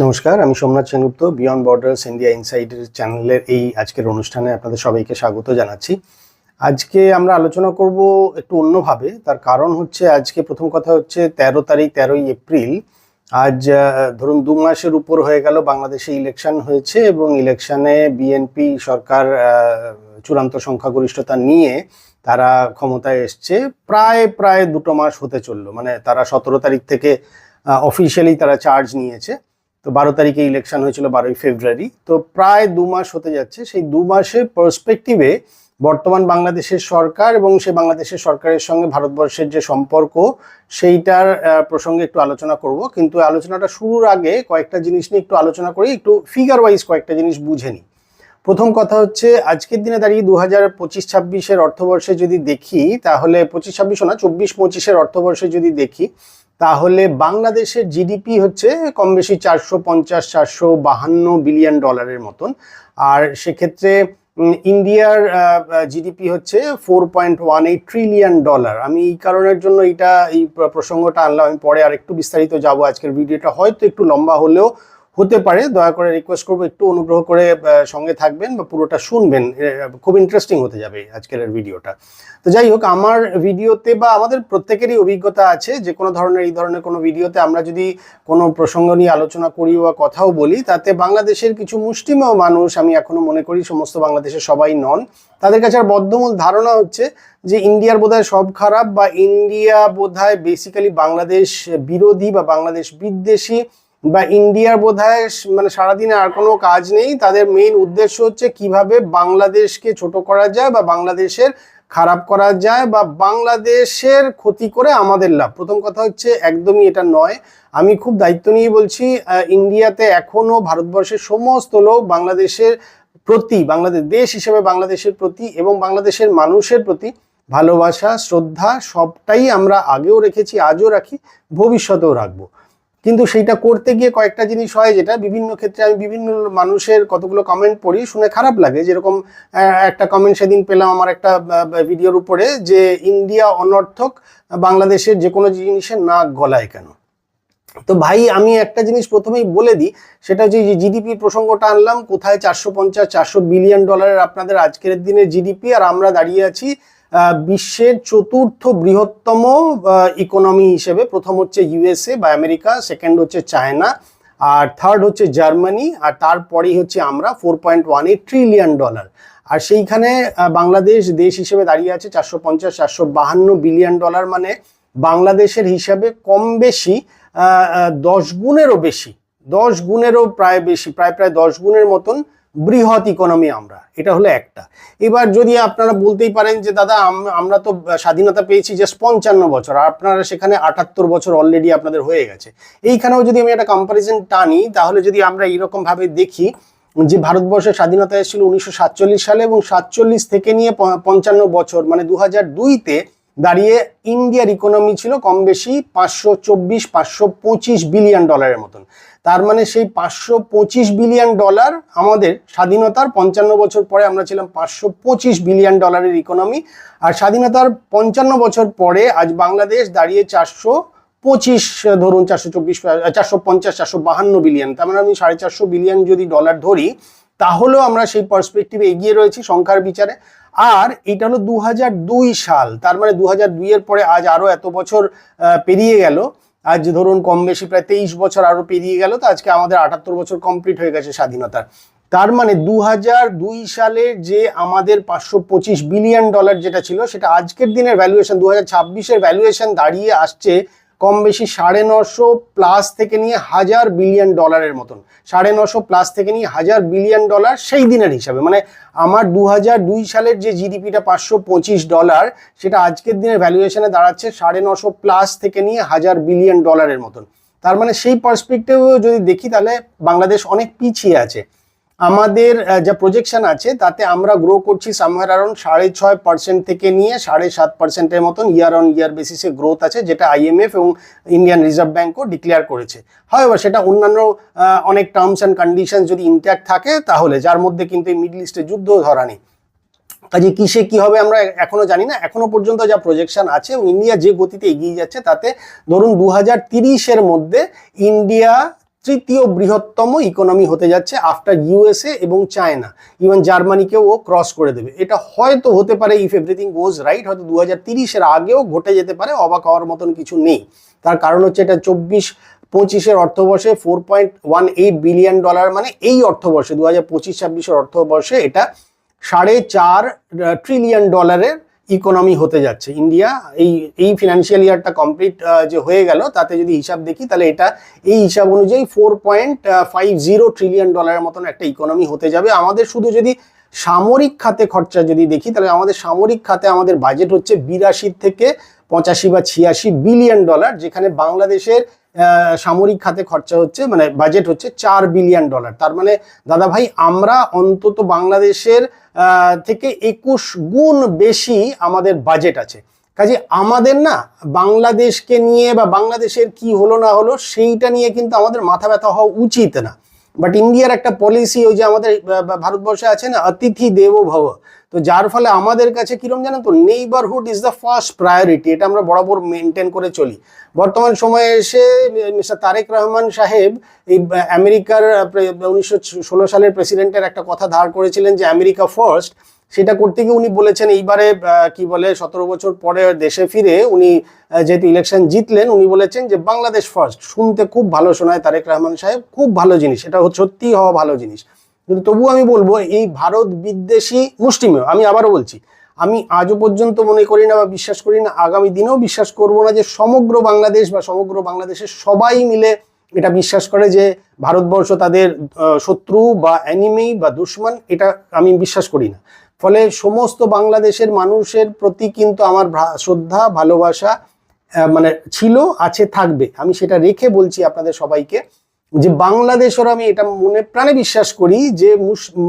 নমস্কার, আমি Somnath Sengupta beyond borders India ইনসাইডের চ্যানেলের এই আজকের অনুষ্ঠানে আপনাদের সবাইকে স্বাগত জানাচ্ছি। আজকে আমরা আলোচনা করব একটু অন্যভাবে। তার কারণ হচ্ছে আজকে প্রথম কথা হচ্ছে 13ই এপ্রিল। আজ ধরুন 2 মাসের উপর হয়ে গেল বাংলাদেশে ইলেকশন হয়েছে এবং ইলেকশনে বিএনপি সরকার চূড়ান্ত সংখ্যাগরিষ্ঠতা নিয়ে তারা ক্ষমতায় এসছে। প্রায় 2 মাস হতে চললো, মানে তারা 17 তারিখ থেকে অফিসিয়ালি তারা চার্জ নিয়েছে। তো 12 তারিখে ইলেকশন হয়েছিল 12ই ফেব্রুয়ারি। তো প্রায় 2 মাস হতে যাচ্ছে। সেই 2 মাসের পার্সপেক্টিভে বর্তমান বাংলাদেশের সরকার এবং সেই বাংলাদেশের সরকারের সঙ্গে ভারতবর্ষের যে সম্পর্ক সেইটার প্রসঙ্গে একটু আলোচনা করব। কিন্তু আলোচনাটা শুরুর আগে কয়েকটা জিনিস নিয়ে একটু আলোচনা করি, একটু ফিগার ওয়াইজ কয়েকটা জিনিস বুঝে নিই। প্রথম কথা হচ্ছে আজকের দিনে দাঁড়িয়ে 2025-26 অর্থবর্ষে যদি দেখি, তাহলে 25-26 না 24-25 অর্থবর্ষে যদি দেখি, তাহলে বাংলাদেশের জিডিপি হচ্ছে কম বেশি 450-452 বিলিয়ন ডলারের মতন। আর সেক্ষেত্রে ইন্ডিয়ার জিডিপি হচ্ছে 4.18 ট্রিলিয়ন ডলার। আমি এই কারণের জন্য এই প্রসঙ্গটা আনলাম। আমি পরে আর একটু বিস্তারিত যাব। আজকের ভিডিওটা হয়তো একটু লম্বা হলেও হতে পারে। দয়া করে রিকোয়েস্ট করবো একটু অনুগ্রহ করে সঙ্গে থাকবেন বা পুরোটা শুনবেন, খুব ইন্টারেস্টিং হতে যাবে আজকের ভিডিওটা। তো যাই হোক, আমার ভিডিওতে বা আমাদের প্রত্যেকেরই অভিজ্ঞতা আছে যে কোনো ধরনের এই ধরনের কোনো ভিডিওতে আমরা যদি কোনো প্রসঙ্গ নিয়ে আলোচনা করি বা কথাও বলি, তাতে বাংলাদেশের কিছু মুষ্টিমেয় মানুষ, আমি এখনো মনে করি সমস্ত বাংলাদেশের সবাই নন, তাদের কাছে আর বদ্ধমূল ধারণা হচ্ছে যে ইন্ডিয়ার বোধহয় সব খারাপ, বা ইন্ডিয়া বোধহয় বেসিক্যালি বাংলাদেশ বিরোধী বা বাংলাদেশ বিদ্বেষী, বা ইন্ডিয়ার বোধহয় মানে সারাদিনে আর কোনো কাজ নেই। তাদের মেইন উদ্দেশ্য হচ্ছে কিভাবে বাংলাদেশকে ছোট করা যায় বা বাংলাদেশের খারাপ করা যায় বা বাংলাদেশের ক্ষতি করে আমাদের লাভ। প্রথম কথা হচ্ছে একদমই এটা নয়। আমি খুব দায়িত্ব নিয়ে বলছি, ইন্ডিয়াতে এখনো ভারতবর্ষের সমস্ত লোক বাংলাদেশের প্রতি, বাংলাদেশ দেশ হিসেবে বাংলাদেশের প্রতি এবং বাংলাদেশের মানুষের প্রতি ভালোবাসা, শ্রদ্ধা সবটাই আমরা আগেও রেখেছি, আজও রাখি, ভবিষ্যতেও রাখবো। কিন্তু সেইটা করতে গিয়ে কয়েকটা জিনিস হয়, যেটা বিভিন্ন ক্ষেত্রে আমি বিভিন্ন মানুষের কতগুলো কমেন্ট পড়ি, শুনে খারাপ লাগে। যেরকম একটা কমেন্ট সেদিন পেলাম আমার একটা ভিডিওর উপরে, যে ইন্ডিয়া অনর্থক, বাংলাদেশের যে কোনো জিনিসের নাক গলায় কেন। তো ভাই, আমি একটা জিনিস প্রথমেই বলে দিই, সেটা হচ্ছে যে জিডিপির প্রসঙ্গটা আনলাম। কোথায় 450-400 বিলিয়ন ডলারের আপনাদের আজকের দিনের জিডিপি, আর আমরা দাঁড়িয়ে আছি বিশ্বের 4র্থ বৃহত্তম ইকোনমি হিসেবে। প্রথম হচ্ছে ইউএসএ বা আমেরিকা, সেকেন্ড হচ্ছে চায়না, আর থার্ড হচ্ছে জার্মানি, আর তারপরেই হচ্ছে আমরা 4.18 ট্রিলিয়ন ডলার। আর সেইখানে বাংলাদেশ দেশ হিসেবে দাঁড়িয়ে আছে 450-452 বিলিয়ন ডলার। মানে বাংলাদেশের হিসাবে কম বেশি 10 গুণেরও বেশি, 10 গুণেরও প্রায় বেশি, প্রায় 10 গুণের মতন বৃহৎ ইকোনমি আমরা। এটা হলো একটা। এবার যদি আপনারা বলতেই পারেন যে দাদা আমরা তো স্বাধীনতা পেয়েছি জাস্ট 55 বছর, আর আপনারা সেখানে 78 বছর অলরেডি আপনাদের হয়ে গেছে। এইখানেও যদি আমি একটা কম্পারিজন টানি, তাহলে যদি আমরা এইরকম ভাবে দেখি যে ভারতবর্ষের স্বাধীনতা এসেছিল 1947 সালে, এবং 47 থেকে নিয়ে 55 বছর, মানে 2002-তে দাঁড়িয়ে ইন্ডিয়ার ইকোনমি ছিল কম বেশি 524-525 বিলিয়ন ডলারের মতন। তার মানে সেই 525 বিলিয়ন ডলার আমাদের স্বাধীনতার 55 বছর পরে আমরা ছিলাম 525 বিলিয়ন ডলারের ইকোনমি। আর স্বাধীনতার 55 বছর পরে আজ বাংলাদেশ দাঁড়িয়ে 425, ধরুন 450-452 বিলিয়ন। তার মানে আমি 450 বিলিয়ন যদি ডলার ধরি, তাহলেও আমরা সেই পার্সপেক্টিভে এগিয়ে রয়েছি সংখ্যার বিচারে। আর এটা হলো 2002 সাল। তার মানে 2002-এর পরে আজ আরো এত বছর পেরিয়ে গেল। আজ ধরুন কম বেশি প্রায় 23 বছর আরো পেরিয়ে গেল। তো আজকে আমাদের 78 বছর কমপ্লিট হয়ে গেছে স্বাধীনতার। তার মানে 2002 সালে যে আমাদের 525 বিলিয়ন ডলার যেটা ছিল, সেটা আজকের দিনের ভ্যালুয়েশন 2026-এর ভ্যালুয়েশন দাঁড়িয়ে আসছে কম বেশি 950 প্লাস থেকে নিয়ে 1000 বিলিয়ন ডলারের মতন। 950 প্লাস থেকে নিয়ে 1000 বিলিয়ন ডলার সেই দিনের হিসাবে। মানে আমার 2002 সালের যে জিডিপিটা 525 ডলার, সেটা আজকের দিনের ভ্যালুয়েশনে দাঁড়াচ্ছে 950 প্লাস থেকে নিয়ে 1000 বিলিয়ন ডলারের মতন। তার মানে সেই পার্সপেক্টিভেও যদি দেখি, তাহলে বাংলাদেশ অনেক পিছিয়ে আছে। আমাদের যা প্রজেকশন আছে তাতে আমরা গ্রো করছি সামহার অ্যারাউন্ড 6.5% থেকে নিয়ে 7.5%-এর মতন ইয়ার অন ইয়ার বেসিসে গ্রোথ আছে, যেটা আইএমএফ এবং ইন্ডিয়ান রিজার্ভ ব্যাঙ্কও ডিক্লেয়ার করেছে। হয় এবার সেটা অন্যান্য অনেক টার্মস অ্যান্ড কন্ডিশন যদি ইনট্যাক্ট থাকে, তাহলে যার মধ্যে কিন্তু এই মিডল ইস্টে যুদ্ধ ধরা নেই। কাজে কিসে কি হবে আমরা এখনো জানি না। এখনো পর্যন্ত যা প্রজেকশন আছে এবং ইন্ডিয়া যে গতিতে এগিয়ে যাচ্ছে, তাতে ধরুন 2030-এর মধ্যে ইন্ডিয়া তৃতীয় বৃহত্তম ইকোনমি হতে যাচ্ছে আফটার ইউএসএ এবং চায়না। ইভেন জার্মানিকেও ও ক্রস করে দেবে। এটা হয়তো হতে পারে, ইফ এভরিথিং গোজ রাইট, হয়তো 2030-এর আগেও ঘটে যেতে পারে, অবাক হওয়ার মতন কিছু নেই। তার কারণ হচ্ছে এটা 24-25-এর অর্থবর্ষে $4.18 বিলিয়ন, মানে এই অর্থবর্ষে 2025-26-এর অর্থবর্ষে এটা $4.5 ট্রিলিয়ন ইকোনমি হতে যাচ্ছে ইন্ডিয়া। এই ফিনান্সিয়াল ইয়ারটা কমপ্লিট যে হয়ে গেল, তাতে যদি হিসাব দেখি তাহলে এটা এই হিসাব অনুযায়ী $4.50 ট্রিলিয়ন মতন একটা ইকোনমি হতে যাবে। আমাদের শুধু যদি সামরিক খাতে খরচা যদি দেখি, তাহলে আমাদের সামরিক খাতে আমাদের বাজেট হচ্ছে 82 থেকে 85 বা 86 বিলিয়ন ডলার, যেখানে বাংলাদেশের সামরিক খাতে খরচা হচ্ছে, মানে বাজেট হচ্ছে $4 বিলিয়ন। তার মানে দাদা ভাই আমরা অন্তত বাংলাদেশের থেকে 21 গুণ বেশি আমাদের বাজেট আছে। কাজে আমাদের না বাংলাদেশকে নিয়ে বা বাংলাদেশের কি হলো না হলো সেইটা নিয়ে কিন্তু আমাদের মাথা ব্যথা হওয়া উচিত না। বাট ইন্ডিয়ার একটা পলিসি, ওই যে আমাদের ভারতবর্ষে আছে না, অতিথি দেবো ভব, তো যার ফলে আমাদের কাছে কিরকম জানেন তো, neighbourhood is the first priority. এটা আমরা বরাবর মেনটেন করে চলি। বর্তমান সময়ে এসে মিস্টার তারেক রহমান সাহেব এই আমেরিকার 1916 সালের প্রেসিডেন্টের একটা কথা ধার করেছিলেন যে আমেরিকা ফার্স্ট। সেটা করতে গিয়ে উনি বলেছেন এইবারে কি বলে 17 বছর পরে দেশে ফিরে উনি যেহেতু ইলেকশন জিতলেন, উনি বলেছেন যে বাংলাদেশ ফার্স্ট। শুনতে খুব ভালো শোনায় তারেক রহমান সাহেব, খুব ভালো জিনিস, এটা সত্যিই হওয়া ভালো জিনিস। কিন্তু তবুও আমি বলবো এই ভারত বিদ্বেষী মুষ্টিমেয়, আমি আবারও বলছি, আমি আজও পর্যন্ত মনে করি না বা বিশ্বাস করি না, আগামী দিনেও বিশ্বাস করব না যে সমগ্র বাংলাদেশ বা সমগ্র বাংলাদেশের সবাই মিলে এটা বিশ্বাস করে যে ভারতবর্ষ তাদের শত্রু বা অ্যানিমি বা দুশ্মন, এটা আমি বিশ্বাস করি না। ফলে সমস্ত বাংলাদেশের মানুষের প্রতি কিন্তু আমার শ্রদ্ধা ভালোবাসা মানে ছিল, আছে, থাকবে। আমি সেটা রেখে বলছি আপনাদের সবাইকে যে বাংলাদেশের আমি এটা মনে প্রাণে বিশ্বাস করি যে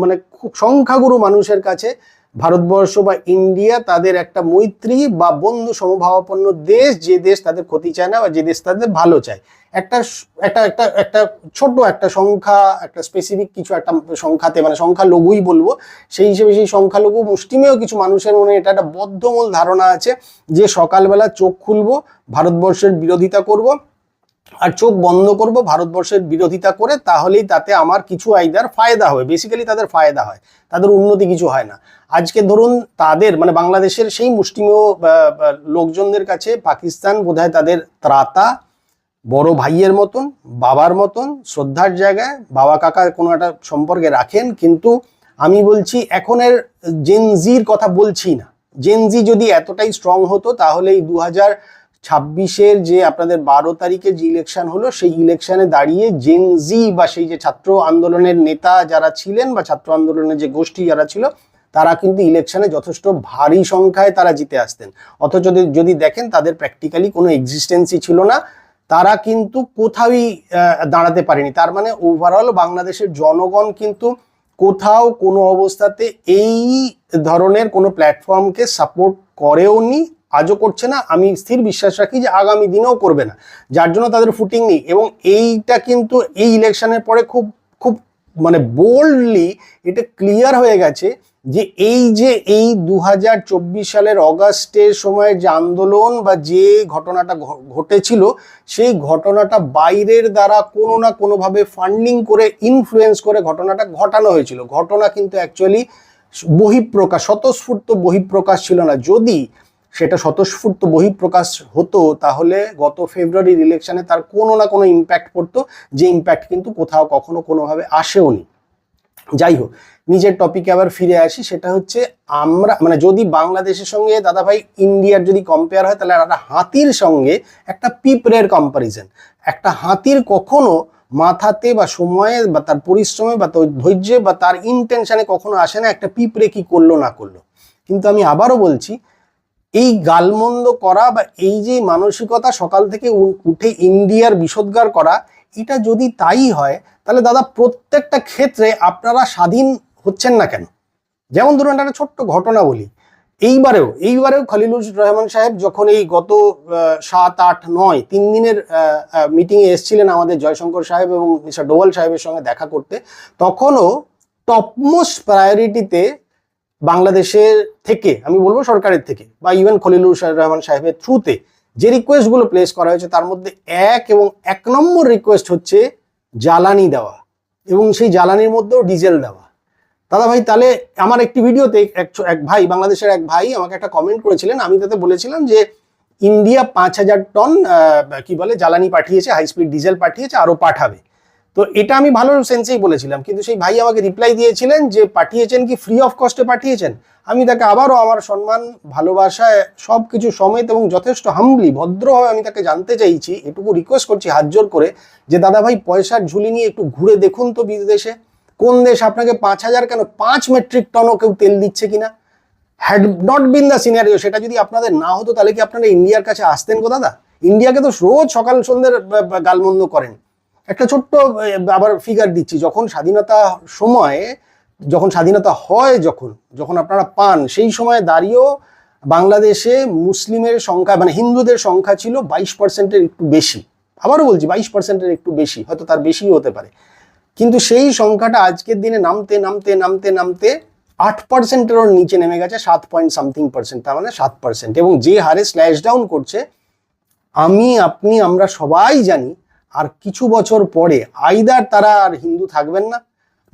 মানে খুব সংখ্যাগুরু মানুষের কাছে ভারতবর্ষ বা ইন্ডিয়া তাদের একটা মৈত্রী বা বন্ধু সমভাবাপন্ন দেশ, যে দেশ তাদের ক্ষতি চায় না বা যে দেশ তাদের ভালো চায়। একটা একটা একটা একটা ছোট একটা সংখ্যা, একটা স্পেসিফিক কিছু একটা সংখ্যাতে, মানে সংখ্যালঘুই বলবো, সেই হিসেবে সেই সংখ্যালঘু মুষ্টিমেয় কিছু মানুষের মনে এটা একটা বদ্ধমূল ধারণা আছে যে সকালবেলা চোখ খুলবো ভারতবর্ষের বিরোধিতা করব, আর চোখ বন্ধ করব ভারতবর্ষের বিরোধিতা করে, তাহলেই তাতে আমার কিছু আইদার ফায়দা হবে। বেসিক্যালি তাদের ফায়দা হয়, তাদের উন্নতি কিছু হয় না। আজকে ধরুন তাদের মানে বাংলাদেশের সেই মুষ্টিমেয় লোকজনদের কাছে পাকিস্তান বোধহয় তাদের ত্রাতা, বড় ভাইয়ের মতন, বাবার মতন, শ্রদ্ধার জায়গায় বাবা কাকা কোনো একটা সম্পর্কে রাখেন। কিন্তু আমি বলছি এখনের জেনজির কথা বলছি না। জেনজি যদি এতটাই স্ট্রং হতো তাহলে এই 2026-এর যে আপনাদের 12 তারিখে যে ইলেকশন হলো, সেই ইলেকশনে দাঁড়িয়ে জেনজি বা সেই যে ছাত্র আন্দোলনের নেতা যারা ছিলেন বা ছাত্র আন্দোলনের যে গোষ্ঠী যারা ছিল, তারা কিন্তু ইলেকশনে যথেষ্ট ভারী সংখ্যায় তারা জিতে আসতেন। অথচ যদি দেখেন তাদের প্র্যাকটিক্যালি কোনো এক্সিস্টেন্সই ছিল না, তারা কিন্তু কোথাওই দাঁড়াতে পারেনি। তার মানে ওভারঅল বাংলাদেশের জনগণ কিন্তু কোথাও কোনো অবস্থাতে এই ধরনের কোনো প্ল্যাটফর্মকে সাপোর্ট করেও নি, আজও করছে না। আমি স্থির বিশ্বাস রাখি যে আগামী দিনেও করবে না, যার জন্য তাদের ফুটিং নেই। এবং এইটা কিন্তু এই ইলেকশনের পরে খুব খুব মানে বোল্ডলি এটা ক্লিয়ার হয়ে গেছে যে এই 2024 সালের অগাস্টের সময় যে আন্দোলন বা যে ঘটনাটা ঘটেছিল, সেই ঘটনাটা বাইরের দ্বারা কোনো না কোনোভাবে ফান্ডিং করে ইনফ্লুয়েন্স করে ঘটনাটা ঘটানো হয়েছিল। ঘটনা কিন্তু অ্যাকচুয়ালি বহিঃপ্রকাশ, স্বতঃস্ফূর্ত বহিঃপ্রকাশ ছিল না। যদি সেটা স্বতঃস্ফূর্ত বহিঃপ্রকাশ হতো তাহলে গত ফেব্রুয়ারির ইলেকশনে তার কোনো না কোনো ইম্প্যাক্ট পড়তো, যে ইম্প্যাক্ট কিন্তু কোথাও কখনো কোনোভাবে আসেওনি। যাই হোক, নিজের টপিকে আবার ফিরে আসি। সেটা হচ্ছে আমরা মানে যদি বাংলাদেশের সঙ্গে দাদাভাই ইন্ডিয়ার যদি কম্পেয়ার হয়, তাহলে একটা হাতির সঙ্গে একটা পিঁপড়ের কম্পারিজন। একটা হাতির কখনো মাথাতে বা সময়ে বা তার পরিশ্রমে বা তার ধৈর্যে বা তার ইন্টেনশনে কখনো আসে না একটা পিঁপড়ে কি করলো না করলো। কিন্তু আমি আবারও বলছি, এই গালমন্দ করা বা এই যে মানসিকতা সকাল থেকে উঠে ইন্ডিয়ার বিষোদ্গার করা, এটা যদি তাই হয় তাহলে দাদা প্রত্যেকটা ক্ষেত্রে আপনারা স্বাধীন হচ্ছেন না কেন? যেমন ধরুন একটা ছোট্ট ঘটনা বলি, এইবারেও খলিলুর রহমান সাহেব যখন এই গত 7, 8, 9 3 দিনের মিটিংয়ে এসেছিলেন আমাদের জয়শঙ্কর সাহেব এবং মিস্টার ডোভাল সাহেবের সঙ্গে দেখা করতে, তখনও টপমোস্ট প্রায়োরিটিতে বাংলাদেশের থেকে, আমি বলবো সরকারের থেকে বা ইভেন খলিলুর রহমান সাহেবের থ্রুতে যে রিকোয়েস্টগুলো প্লেস করা হয়েছে, তার মধ্যে 1 নম্বর রিকোয়েস্ট হচ্ছে জ্বালানি দেওয়া এবং সেই জ্বালানির মধ্যেও ডিজেল দেওয়া। দাদা ভাই তাহলে আমার একটি ভিডিওতে এক ভাই, বাংলাদেশের এক ভাই আমাকে একটা কমেন্ট করেছিলেন, আমি তাতে বলেছিলাম যে ইন্ডিয়া 5,000 টন কি বলে জ্বালানি পাঠিয়েছে, হাই স্পিড ডিজেল পাঠিয়েছে, আরো পাঠাবে। তো এটা আমি ভালো সেন্সেই বলেছিলাম, কিন্তু সেই ভাই আমাকে রিপ্লাই দিয়েছিলেন যে পাঠিয়েছেন কি ফ্রি অফ কস্টে পাঠিয়েছেন। আমি তাকে আবারও আমার সম্মান ভালোবাসায় সব কিছু সমেত এবং যথেষ্ট হাম্বলি ভদ্রভাবে আমি তাকে জানতে চাইছি, এটুকু রিকোয়েস্ট করছি হাত জোর করে, যে দাদা ভাই পয়সার ঝুলি নিয়ে একটু ঘুরে দেখুন তো বিদেশে, কোন দেশ আপনাকে 5,000 কেন 5 মেট্রিক টনও কেউ তেল দিচ্ছে কিনা। Had not been the scenario, সেটা যদি আপনাদের না হতো তাহলে কি আপনারা ইন্ডিয়ার কাছে আসতেন গো দাদা? ইন্ডিয়াকে তো রোজ সকাল সন্ধ্যের গালমন্দ করেন। একটা ছোট্ট আবার ফিগার দিচ্ছি, যখন স্বাধীনতা সময়ে, যখন স্বাধীনতা হয়, যখন আপনারা পান, সেই সময় দাঁড়িয়েও বাংলাদেশে মুসলিমের সংখ্যা মানে হিন্দুদের সংখ্যা ছিল 22%-এর একটু বেশি। আবারও বলছি 22%-এর একটু বেশি, হয়তো তার বেশিও হতে পারে। কিন্তু সেই সংখ্যাটা আজকের দিনে নামতে নামতে নামতে নামতে 8%-এরও নিচে নেমে গেছে, 7.something%, তার মানে 7%। এবং যে হারে স্ল্যাশ ডাউন করছে, আমি আপনি আমরা সবাই জানি আর কিছু বছর পরে আইদার তারা আর হিন্দু থাকবেন না,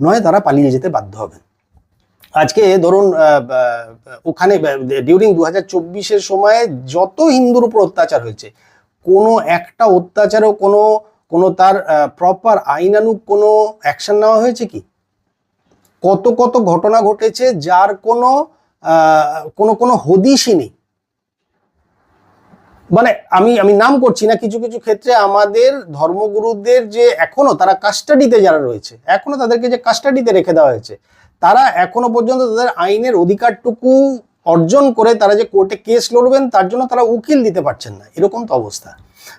নয় তারা পালিয়ে যেতে বাধ্য হবেন। আজকে ধরুন ওখানে ডিউরিং 2024-এর সময়ে যত হিন্দুর উপর অত্যাচার হয়েছে, কোনো একটা অত্যাচারও কোনো তার প্রপার আইনানুগ কোনো অ্যাকশন নেওয়া হয়েছে কি? কত কত ঘটনা ঘটেছে যার কোনো হদিশই নেই। মানে আমি নাম করছি না, কিছু কিছু ক্ষেত্রে আমাদের ধর্মগুরুদের যে এখনো তারা কাস্টাডিতে যারা রয়েছে, এখনো তাদেরকে যে কাস্টাডিতে রেখে দেওয়া হয়েছে, তারা এখনো পর্যন্ত তাদের আইনের অধিকারটুকু অর্জন করে তারা যে কোর্টে কেস লড়বেন তার জন্য তারা উকিল দিতে পারছেন না, এরকম তো অবস্থা।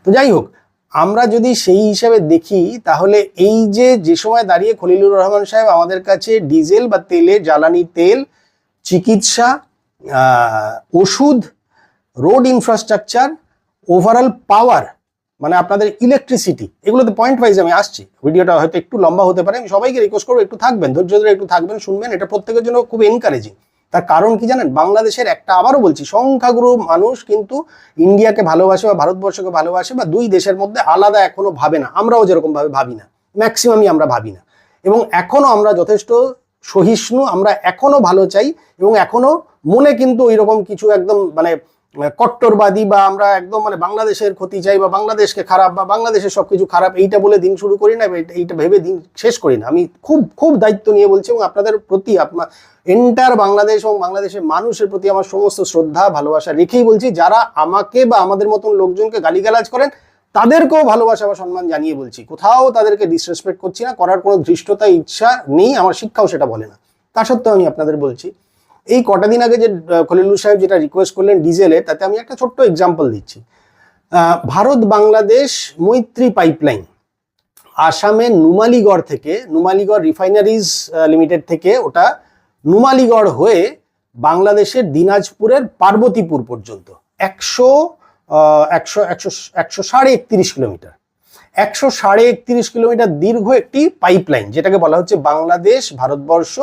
তো যাই হোক, আমরা যদি সেই হিসাবে দেখি, তাহলে এই যে সময় দাঁড়িয়ে খলিলুর রহমান সাহেব আমাদের কাছে ডিজেল বা তেলের, জ্বালানি তেল, চিকিৎসা, ওষুধ, রোড ইনফ্রাস্ট্রাকচার, ওভারঅল পাওয়ার, মানে আপনাদের ইলেকট্রিসিটি, এগুলোতে পয়েন্ট ওয়াইজ আমি আসছি। ভিডিওটা হয়তো একটু লম্বা হতে পারে, আমি সবাইকে রিকোয়েস্ট করবো একটু থাকবেন, ধৈর্য ধরে একটু থাকবেন, শুনবেন, এটা প্রত্যেকের জন্য খুব এনকারেজিং। তার কারণ কি জানেন? বাংলাদেশের একটা, আবারও বলছি, সংখ্যাগুরু মানুষ কিন্তু ইন্ডিয়াকে ভালোবাসে বা ভারতবর্ষকে ভালোবাসে বা দুই দেশের মধ্যে আলাদা এখনো ভাবে না, আমরাও যেরকম ভাবে ভাবি না, ম্যাক্সিমামই আমরা ভাবি না। এবং এখনো আমরা যথেষ্ট সহিষ্ণু, আমরা এখনো ভালো চাই, এবং এখনো মনে কিন্তু ওইরকম কিছু একদম মানে কট্টরবাদী বা আমরা একদম মানে বাংলাদেশের ক্ষতি চাই বা বাংলাদেশকে খারাপ বা বাংলাদেশের সবকিছু খারাপ, এইটা বলে দিন শুরু করি না, এইটা ভেবে দিন শেষ করি না। আমি খুব খুব দায়িত্ব নিয়ে বলছি, এবং আপনাদের প্রতি, আপনার এন্টার বাংলাদেশ এবং বাংলাদেশের মানুষের প্রতি আমার সমস্ত শ্রদ্ধা ভালোবাসা রেখেই বলছি, যারা আমাকে বা আমাদের মতন লোকজনকে গালিগালাজ করেন তাদেরকেও ভালোবাসা বা সম্মান জানিয়ে বলছি, কোথাও তাদেরকে ডিসরেসপেক্ট করছি না, করার কোনো ধৃষ্টতা ইচ্ছা নেই, আমার শিক্ষাও সেটা বলে না। তা সত্ত্বেও আমি আপনাদের বলছি, এই কটা দিন আগে যে খলিলুর সাহেব যেটা রিকোয়েস্ট করলেন ডিজেলের, তাতে আমি একটা ছোট্ট এক্সাম্পল দিচ্ছি। ভারত বাংলাদেশ মৈত্রী পাইপলাইন আসামের নুমালিগড় থেকে, নুমালিগড় রিফাইনারিজ লিমিটেড থেকে, ওটা নুমালিগড় হয়ে বাংলাদেশের দিনাজপুরের পার্বতীপুর পর্যন্ত 131 কিলোমিটার, 131 কিলোমিটার দীর্ঘ একটি পাইপলাইন, যেটাকে বলা হচ্ছে বাংলাদেশ ভারতবর্ষ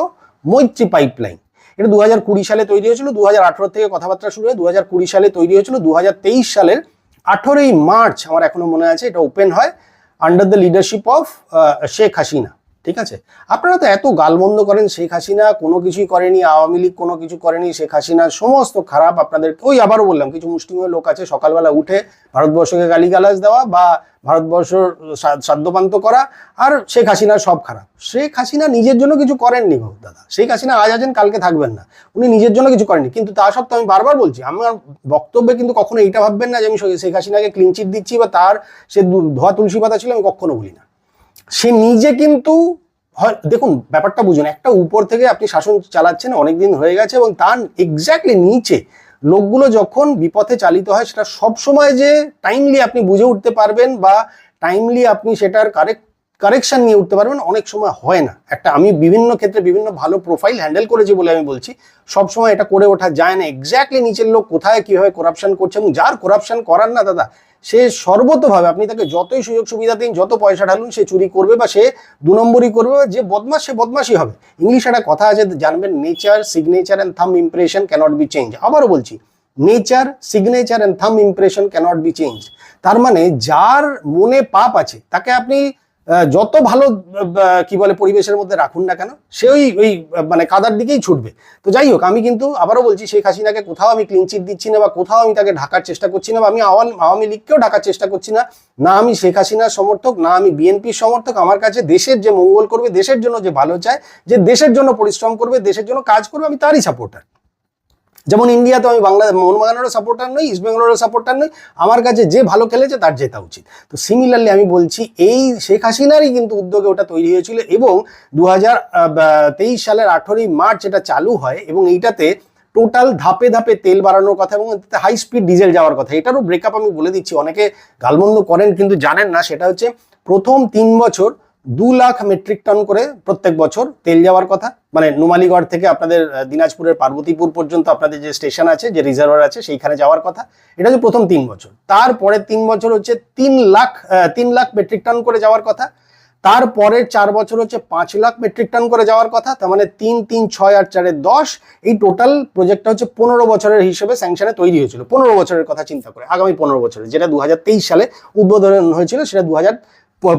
মৈত্রী পাইপলাইন। এটা 2020 সালে তৈরি হয়েছিল, 2018 থেকে কথাবার্তা শুরু হয়ে 2020 সালে তৈরি হয়েছিল, 2023 সালের 18ই মার্চ আমার এখনো মনে আছে এটা ওপেন হয়, under the leadership of Sheikh Hasina. ঠিক আছে, আপনারা তো এত গালমন্দ করেন, শেখ হাসিনা কোনো কিছুই করেনি, আওয়ামী লীগ কোনো কিছু করেনি, শেখ হাসিনার সমস্ত খারাপ আপনাদের, ওই আবারও বললাম, কিছু মুষ্টিমেয় লোক আছে সকালবেলা উঠে ভারতবর্ষকে গালিগালাজ দেওয়া বা ভারতবর্ষর সাধ্যপান্ত করা, আর শেখ হাসিনার সব খারাপ। শেখ হাসিনা নিজের জন্য কিছু করেননি গো দাদা, শেখ হাসিনা আজ আছেন কালকে থাকবেন না, উনি নিজের জন্য কিছু করেননি। কিন্তু তা সত্ত্বেও আমি বারবার বলছি, আমার বক্তব্যে কিন্তু কখনো এইটা ভাববেন না যে আমি শেখ হাসিনাকে ক্লিন চিট দিচ্ছি বা তার সে ধোয়া তুলসী পাতা ছিল, আমি কখনো বলি না। সে নিজে কিন্তু হয়, দেখুন ব্যাপারটা বুঝুন, একটা উপর থেকে আপনি শাসন চালাচ্ছেন অনেকদিন হয়ে গেছে, এবং তার এক্স্যাক্টলি নিচে লোকগুলো যখন বিপথে চালিত হয়, সেটা সবসময় যে টাইমলি আপনি বুঝে উঠতে পারবেন বা টাইমলি আপনি সেটার কারেকশন নিয়ে উঠতে পারবেন, অনেক সময় হয় না। আমি বিভিন্ন ক্ষেত্রে বিভিন্ন ভালো প্রোফাইল হ্যান্ডেল করেছি বলে আমি বলছি, সবসময় এটা করে ওঠা যায় না। এক্স্যাক্টলি নিচের লোক কোথায় কিভাবে করাপশন করছে, এবং যার করাপশন করার না দাদা, সে সর্বতভাবে আপনি তাকে যতই সুযোগ সুবিধা দিন, যত পয়সা ঢালুন, সে চুরি করবে বা সে 2 নম্বরই করবে, যে বদমাস সে বদমাসই হবে। ইংলিশে একটা কথা আছে জানবেন, nature, signature and thumb impression cannot be change. আবারও বলছি, nature, signature and thumb impression cannot be change. তার মানে যার মনে পাপ আছে তাকে আপনি যত ভালো কি বলে পরিবেশের মধ্যে রাখুন না কেন, সে ওই মানে কাদার দিকেই ছুটবে। তো যাই হোক, আমি কিন্তু আবারও বলছি, শেখ হাসিনাকে কোথাও আমি ক্লিন চিট দিচ্ছি না, বা কোথাও আমি তাকে ঢাকার চেষ্টা করছি না, বা আমি আওয়ামী লীগকেও ঢাকার চেষ্টা করছি না। না আমি শেখ হাসিনার সমর্থক, না আমি বিএনপির সমর্থক। আমার কাছে দেশের যে মঙ্গল করবে, দেশের জন্য যে ভালো চায়, যে দেশের জন্য পরিশ্রম করবে, দেশের জন্য কাজ করবে, আমি তারই সাপোর্টার। যেমন ইন্ডিয়াতে আমি মোহনবাগানেরও সাপোর্টার নই, ইস্ট বেঙ্গলেরও সাপোর্টার নই। আমার কাছে যে ভালো খেলেছে তার জেতা উচিত। তো সিমিলারলি আমি বলছি, এই শেখ হাসিনারই কিন্তু উদ্যোগে ওটা তৈরি হয়েছিল, এবং 2023 সালের 18ই মার্চ এটা চালু হয়, এবং এইটাতে টোটাল ধাপে ধাপে তেল বাড়ানোর কথা, এবং হাই স্পিড ডিজেল যাওয়ার কথা। এটারও ব্রেকআপ আমি বলে দিচ্ছি, অনেকে গালমন্দ করেন কিন্তু জানেন না। সেটা হচ্ছে প্রথম 3 বছর 2 লাখ মেট্রিক টন করে প্রত্যেক বছর তেল যাওয়ার কথা, মানে নুমালীগড় থেকে আপনাদের দিনাজপুরের পার্বতীপুর পর্যন্ত আপনাদের যে স্টেশন আছে, যে রিজার্ভার আছে, সেইখানে যাওয়ার কথা। এটা হচ্ছে প্রথম 3 বছর। তারপরে 3 বছর হচ্ছে 3 লাখ মেট্রিক টন করে যাওয়ার কথা। তারপরের 4 বছর হচ্ছে 5 লাখ মেট্রিক টন করে যাওয়ার কথা। তার মানে 3, 3, 6 আর 4 10, এই টোটাল প্রজেক্টটা হচ্ছে 15 বছরের হিসেবে স্যাংশনে তৈরি হয়েছিল। 15 বছরের কথা চিন্তা করে, আগামী 15 বছরে, যেটা 2023 সালে উদ্বোধন হয়েছিল, সেটা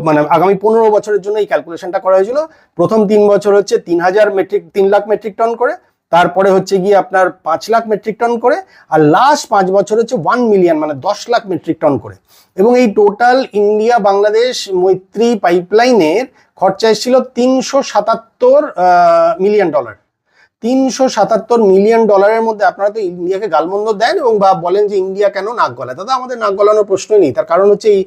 মানে আগামী 15 বছরের জন্য এই ক্যালকুলেশনটা করা হয়েছিল। প্রথম 3 বছর হচ্ছে 3 লাখ মেট্রিক টন করে, তারপরে হচ্ছে গিয়ে আপনার 5 লাখ মেট্রিক টন করে, আর লাস্ট 5 বছর হচ্ছে 1 মিলিয়ন, মানে 10 লাখ মেট্রিক টন করে। এবং এই টোটাল ইন্ডিয়া বাংলাদেশ মৈত্রী পাইপলাইনের খরচা এসেছিল $377 মিলিয়ন। 377 মিলিয়ন ডলারের মধ্যে আপনারা তো ইন্ডিয়াকে গালমন্দ দেন, এবং বা বলেন যে ইন্ডিয়া কেন নাক গলায়। দাদা, আমাদের নাক গলানোর প্রশ্নই নেই। তার কারণ হচ্ছে এই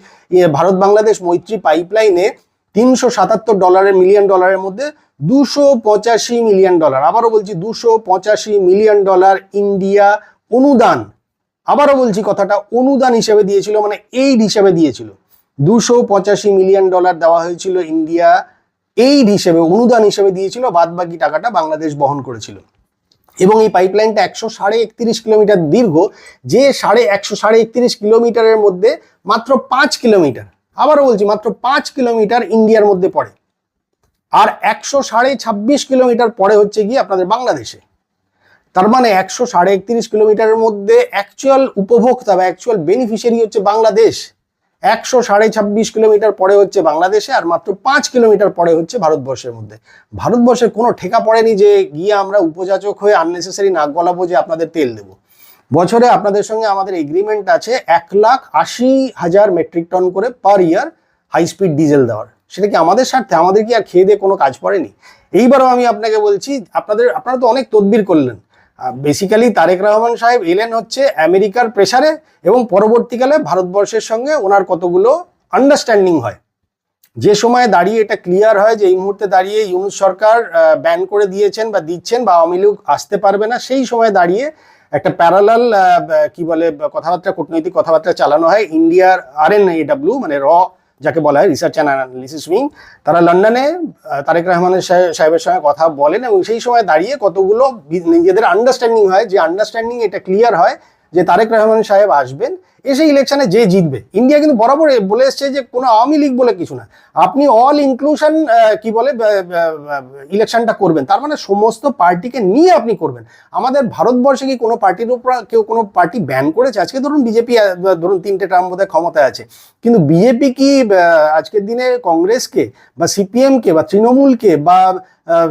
ভারত বাংলাদেশ মৈত্রী পাইপলাইনে $377 মিলিয়ন ডলারের মধ্যে $285 মিলিয়ন, আবারও বলছি $285 মিলিয়ন ইন্ডিয়া অনুদান, আবারও বলছি কথাটা, অনুদান হিসেবে দিয়েছিল, মানে এইড হিসেবে দিয়েছিল। $285 মিলিয়ন দেওয়া হয়েছিল ইন্ডিয়া এইড হিসেবে, অনুদান হিসেবে দিয়েছিল, বাদ বাকি টাকাটা বাংলাদেশ বহন করেছিল। এবং এই পাইপলাইনটা 131 কিলোমিটার দীর্ঘ, যে 131 কিলোমিটারের মধ্যে মাত্র 5 কিলোমিটার, আবারও বলছি মাত্র 5 কিলোমিটার ইন্ডিয়ার মধ্যে পড়ে, আর 126 কিলোমিটার পরে হচ্ছে গিয়ে আপনাদের বাংলাদেশে। তার মানে 131 কিলোমিটারের মধ্যে অ্যাকচুয়াল উপভোক্তা বা অ্যাকচুয়াল বেনিফিশিয়ারি হচ্ছে বাংলাদেশ। 126 কিলোমিটার পরে হচ্ছে বাংলাদেশে, আর মাত্র 5 কিলোমিটার পরে হচ্ছে ভারতবর্ষের মধ্যে। ভারতবর্ষের কোনো ঠেকা পড়েনি যে গিয়ে আমরা উপযাচক হয়ে আননেসেসারি নাক গলাবো যে আপনাদের তেল দেবো। বছরে আপনাদের সঙ্গে আমাদের এগ্রিমেন্ট আছে 1,80,000 মেট্রিক টন করে পার ইয়ার হাই স্পিড ডিজেল দেওয়ার। সেটা কি আমাদের স্বার্থে? আমাদের কি আর খেয়ে দিয়ে কোনো কাজ পড়েনি? এইবারও আমি আপনাকে বলছি, আপনারা তো অনেক তদবির করলেন। বেসিক্যালি তারেক রহমান সাহেব এলেন হচ্ছে আমেরিকার প্রেসারে, এবং পরবর্তীকালে ভারতবর্ষের সঙ্গে ওনার কতগুলো আন্ডারস্ট্যান্ডিং হয়। যে সময় দাঁড়িয়ে এটা ক্লিয়ার হয় যে এই মুহূর্তে দাঁড়িয়ে ইউনূস সরকার ব্যান করে দিয়েছেন বা দিচ্ছেন, বা আওয়ামী লীগ আসতে পারবে না, সেই সময় দাঁড়িয়ে একটা প্যারালাল কি বলে কথাবার্তা, কূটনৈতিক কথাবার্তা চালানো হয়। ইন্ডিয়ার RNAW, মানে যাকে বলা হয় রিসার্চ অ্যান্ড অ্যানালিসিস উইং, তারা লন্ডনে তারেক রহমানের সাহেবের সঙ্গে কথা বলেন, এবং সেই সময় দাঁড়িয়ে কতগুলো নিজেদের আন্ডারস্ট্যান্ডিং হয়, যে আন্ডারস্ট্যান্ডিং এটা ক্লিয়ার হয় যে তারেক রহমান সাহেব আসবেন, এসে ইলেকশনে যে জিতবে। ইন্ডিয়া কিন্তু বরাবর বলে এসছে যে কোনো আওয়ামী লীগ বলে কিছু না, আপনি অল ইনক্লুশন কি বলে ইলেকশনটা করবেন, তার মানে সমস্ত পার্টিকে নিয়ে আপনি করবেন। আমাদের ভারতবর্ষে কি কোনো পার্টির উপর কেউ কোনো পার্টি ব্যান করেছে? আজকে ধরুন বিজেপি, ধরুন 3টে টার্ম বোধহয় ক্ষমতায় আছে, কিন্তু বিজেপি কি আজকের দিনে কংগ্রেসকে বা সিপিএমকে বা তৃণমূলকে বা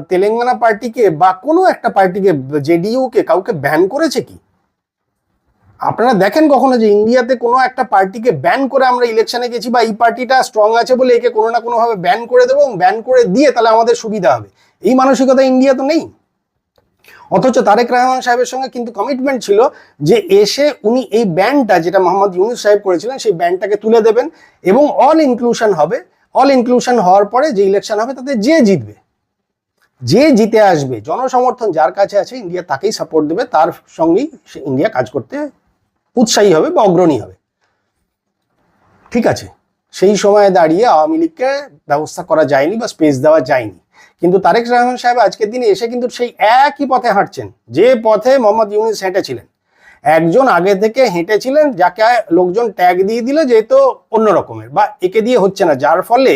তেলেঙ্গানা পার্টিকে বা কোনো একটা পার্টিকে, জেডিইউকে, কাউকে ব্যান করেছে কি? আপনারা দেখেন কখনো যে ইন্ডিয়াতে কোনো একটা পার্টিকে ব্যান করে আমরা ইলেকশনে গেছি, বা এই পার্টিটা স্ট্রং আছে বলে একে কোনো না কোনোভাবে ব্যান করে দেবো, এবং ব্যান করে দিয়ে তাহলে আমাদের সুবিধা হবে, এই মানসিকতা ইন্ডিয়া তো নেই। অথচ তারেক রহমান সাহেবের সঙ্গে কিন্তু কমিটমেন্ট ছিল যে এসে উনি এই ব্যানটা, যেটা মোহাম্মদ ইউনূস সাহেব করেছিলেন, সেই ব্যানটাকে তুলে দেবেন, এবং অল ইনক্লুশন হবে। অল ইনক্লুশন হওয়ার পরে যে ইলেকশন হবে, তাতে যে জিতবে, যে জিতে আসবে, জনসমর্থন যার কাছে আছে, ইন্ডিয়া তাকেই সাপোর্ট দেবে, তার সঙ্গেই ইন্ডিয়া কাজ করতে উৎসাহী হবে বা অগ্রণী হবে। ঠিক আছে, সেই সময় দাঁড়িয়ে আওয়ামী লীগকে ব্যবস্থা করা যায়নি বা স্পেস দেওয়া যায়নি, কিন্তু তারেক রহমান সাহেব আজকের দিনে এসে কিন্তু সেই একই পথে হাঁটছেন, যে পথে মোহাম্মদ ইউনূস হেঁটেছিলেন। একজন আগে থেকে হেঁটেছিলেন, যাকে লোকজন ট্যাগ দিয়ে দিল যেহেতু অন্য রকমের, বা একে দিয়ে হচ্ছে না, যার ফলে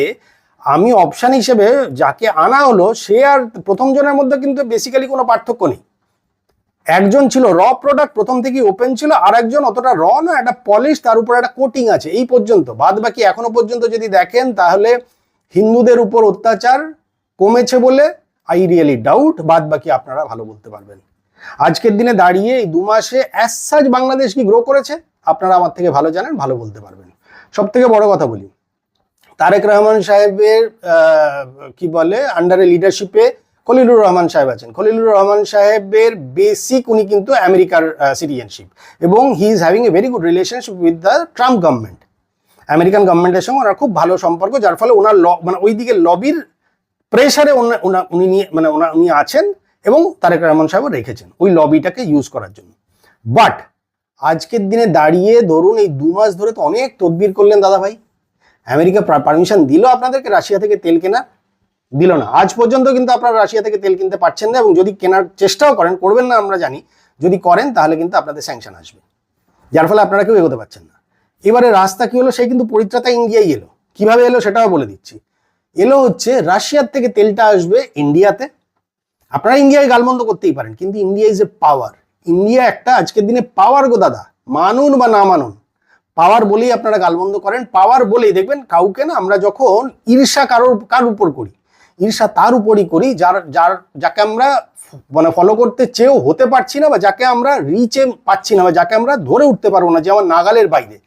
আমি অপশান হিসেবে যাকে আনা হলো, সে আর প্রথম জনের মধ্যে কিন্তু বেসিক্যালি কোনো পার্থক্য নেই। একজন ছিল র প্রোডাক্ট, প্রথম থেকেই ওপেন ছিল, আর একজন অতটা র না, একটা পলিশ, তার উপর একটা কোটিং আছে, এই পর্যন্ত। বাদ বাকি এখনো পর্যন্ত যদি দেখেন, তাহলে হিন্দুদের উপর অত্যাচার কমেছে বলে আই রিয়েলি ডাউট, বাদ বাকি আপনারা ভালো বলতে পারবেন। আজকের দিনে দাঁড়িয়ে এই 2 মাসে অ্যাজ সাচ বাংলাদেশ কি গ্রো করেছে আপনারা আমার থেকে ভালো জানেন, ভালো বলতে পারবেন। সব থেকে বড় কথা বলি, তারেক রহমান সাহেবের কি বলে আন্ডারে লিডারশিপে খলিলুর রহমান সাহেব আছেন। খলিলুর রহমান সাহেবের বেসিক উনি কিন্তু আমেরিকার সিটিজেনশিপ, এবং he is having a very good relationship with the Trump government. American গভর্নমেন্টের সঙ্গে ওনার খুব ভালো সম্পর্ক, যার ফলে ওনার মানে ওই দিকে লবির প্রেসারে উনি আছেন, এবং তারেক রহমান সাহেব রেখেছেন ওই লবিটাকে ইউজ করার জন্য। বাট আজকের দিনে দাঁড়িয়ে ধরুন এই 2 মাস ধরে তো অনেক তদবির করলেন দাদা ভাই। আমেরিকা পারমিশন দিল আপনাদেরকে রাশিয়া থেকে তেল কেনা? দিল না। আজ পর্যন্ত কিন্তু আপনারা রাশিয়া থেকে তেল কিনতে পারছেন না, এবং যদি কেনার চেষ্টাও করেন, করবেন না আমরা জানি, যদি করেন তাহলে কিন্তু আপনাদের স্যাংশন আসবে, যার ফলে আপনারা কেউ এগোতে পারছেন না। এবারে রাস্তা কি হলো, সে কিন্তু পরিত্রাতা ইন্ডিয়ায় এলো। কিভাবে এলো সেটাও বলে দিচ্ছি। এলো হচ্ছে রাশিয়ার থেকে তেলটা আসবে ইন্ডিয়াতে। আপনারা ইন্ডিয়ায় গালমন্দ করতেই পারেন, কিন্তু India is a power. India একটা আজকের দিনে পাওয়ার গো দাদা, মানুন বা না মানুন, পাওয়ার বলেই আপনারা গালমন্দ করেন। পাওয়ার বলেই দেখবেন কাউকে না, আমরা যখন ঈর্ষা কার উপর করি, ঈর্ষা তার উপরই করি যাকে আমরা মানে ফলো করতে চেয়েও হতে পারছি না, বা যাকে আমরা রিচে পাচ্ছি না, বা যাকে আমরা ধরে উঠতে পারবো না, যে আমার নাগালের বাইরে,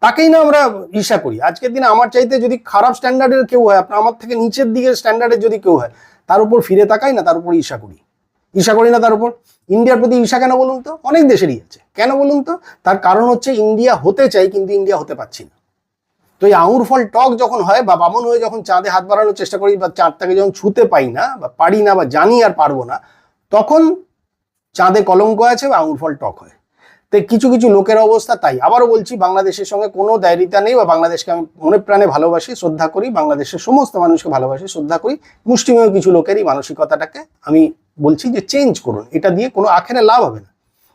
তাকেই না আমরা ঈর্ষা করি। আজকের দিনে আমার চাইতে যদি খারাপ স্ট্যান্ডার্ডের কেউ হয়, আমার থেকে নিচের দিকের স্ট্যান্ডার্ডের যদি কেউ হয়, তার উপর ফিরে তাকাই না, তার উপর ঈর্ষা করি। ঈর্ষা করি না তার উপর। ইন্ডিয়ার প্রতি ঈর্ষা কেন বলুন তো? অনেক দেশেরই আছে। কেন বলুন তো? তার কারণ হচ্ছে ইন্ডিয়া হতে চাই, কিন্তু ইন্ডিয়া হতে পারছি না। তো এই আঙুর ফল টক যখন হয়, বা বামন হয়ে যখন চাঁদে হাত বাড়ানোর চেষ্টা করি, বা চাঁদটাকে যখন ছুতে পাই না, বা পারি না, বা জানি আর পারবো না, তখন চাঁদে কলঙ্ক আছে বা আঙুর ফল টক হয়। তো কিছু কিছু লোকের অবস্থা তাই। আবারও বলছি, বাংলাদেশের সঙ্গে কোনো দায়িত্ব নেই, বা বাংলাদেশকে আমি মনে প্রাণে ভালোবাসি, শ্রদ্ধা করি, বাংলাদেশের সমস্ত মানুষকে ভালোবাসি, শ্রদ্ধা করি। মুষ্টিমেয় কিছু লোকেরই মানসিকতাটাকে আমি বলছি যে চেঞ্জ করুন, এটা দিয়ে কোনো আখেরে লাভ হবে না।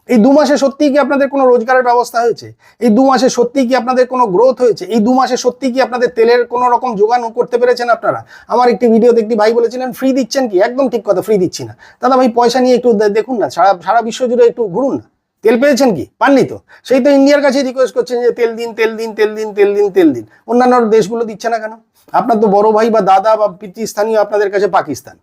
এই 2 মাসে সত্যিই কি আপনাদের কোনো রোজগারের ব্যবস্থা হয়েছে? এই 2 মাসে সত্যিই কি আপনাদের কোনো গ্রোথ হয়েছে? এই 2 মাসে সত্যিই কি আপনাদের তেলের কোনো রকম যোগান করতে পেরেছেন আপনারা? আমার একটি ভিডিওতে একটি ভাই বলেছিলেন ফ্রি দিচ্ছেন কি? একদম ঠিক কথা, ফ্রি দিচ্ছি না দাদা ভাই। পয়সা নিয়ে একটু দেখুন না, সারা বিশ্ব জুড়ে একটু ঘুরুন না। তেল পেয়েছেন কি? পাননি তো। সেই তো ইন্ডিয়ার কাছে রিকোয়েস্ট করছেন যে তেল দিন, তেল দিন, তেল দিন, তেল দিন, তেল দিন। অন্যান্য দেশগুলো দিচ্ছে না কেন? আপনার তো বড় ভাই বা দাদা বা পিতৃস্থানীয় আপনাদের কাছে পাকিস্তান,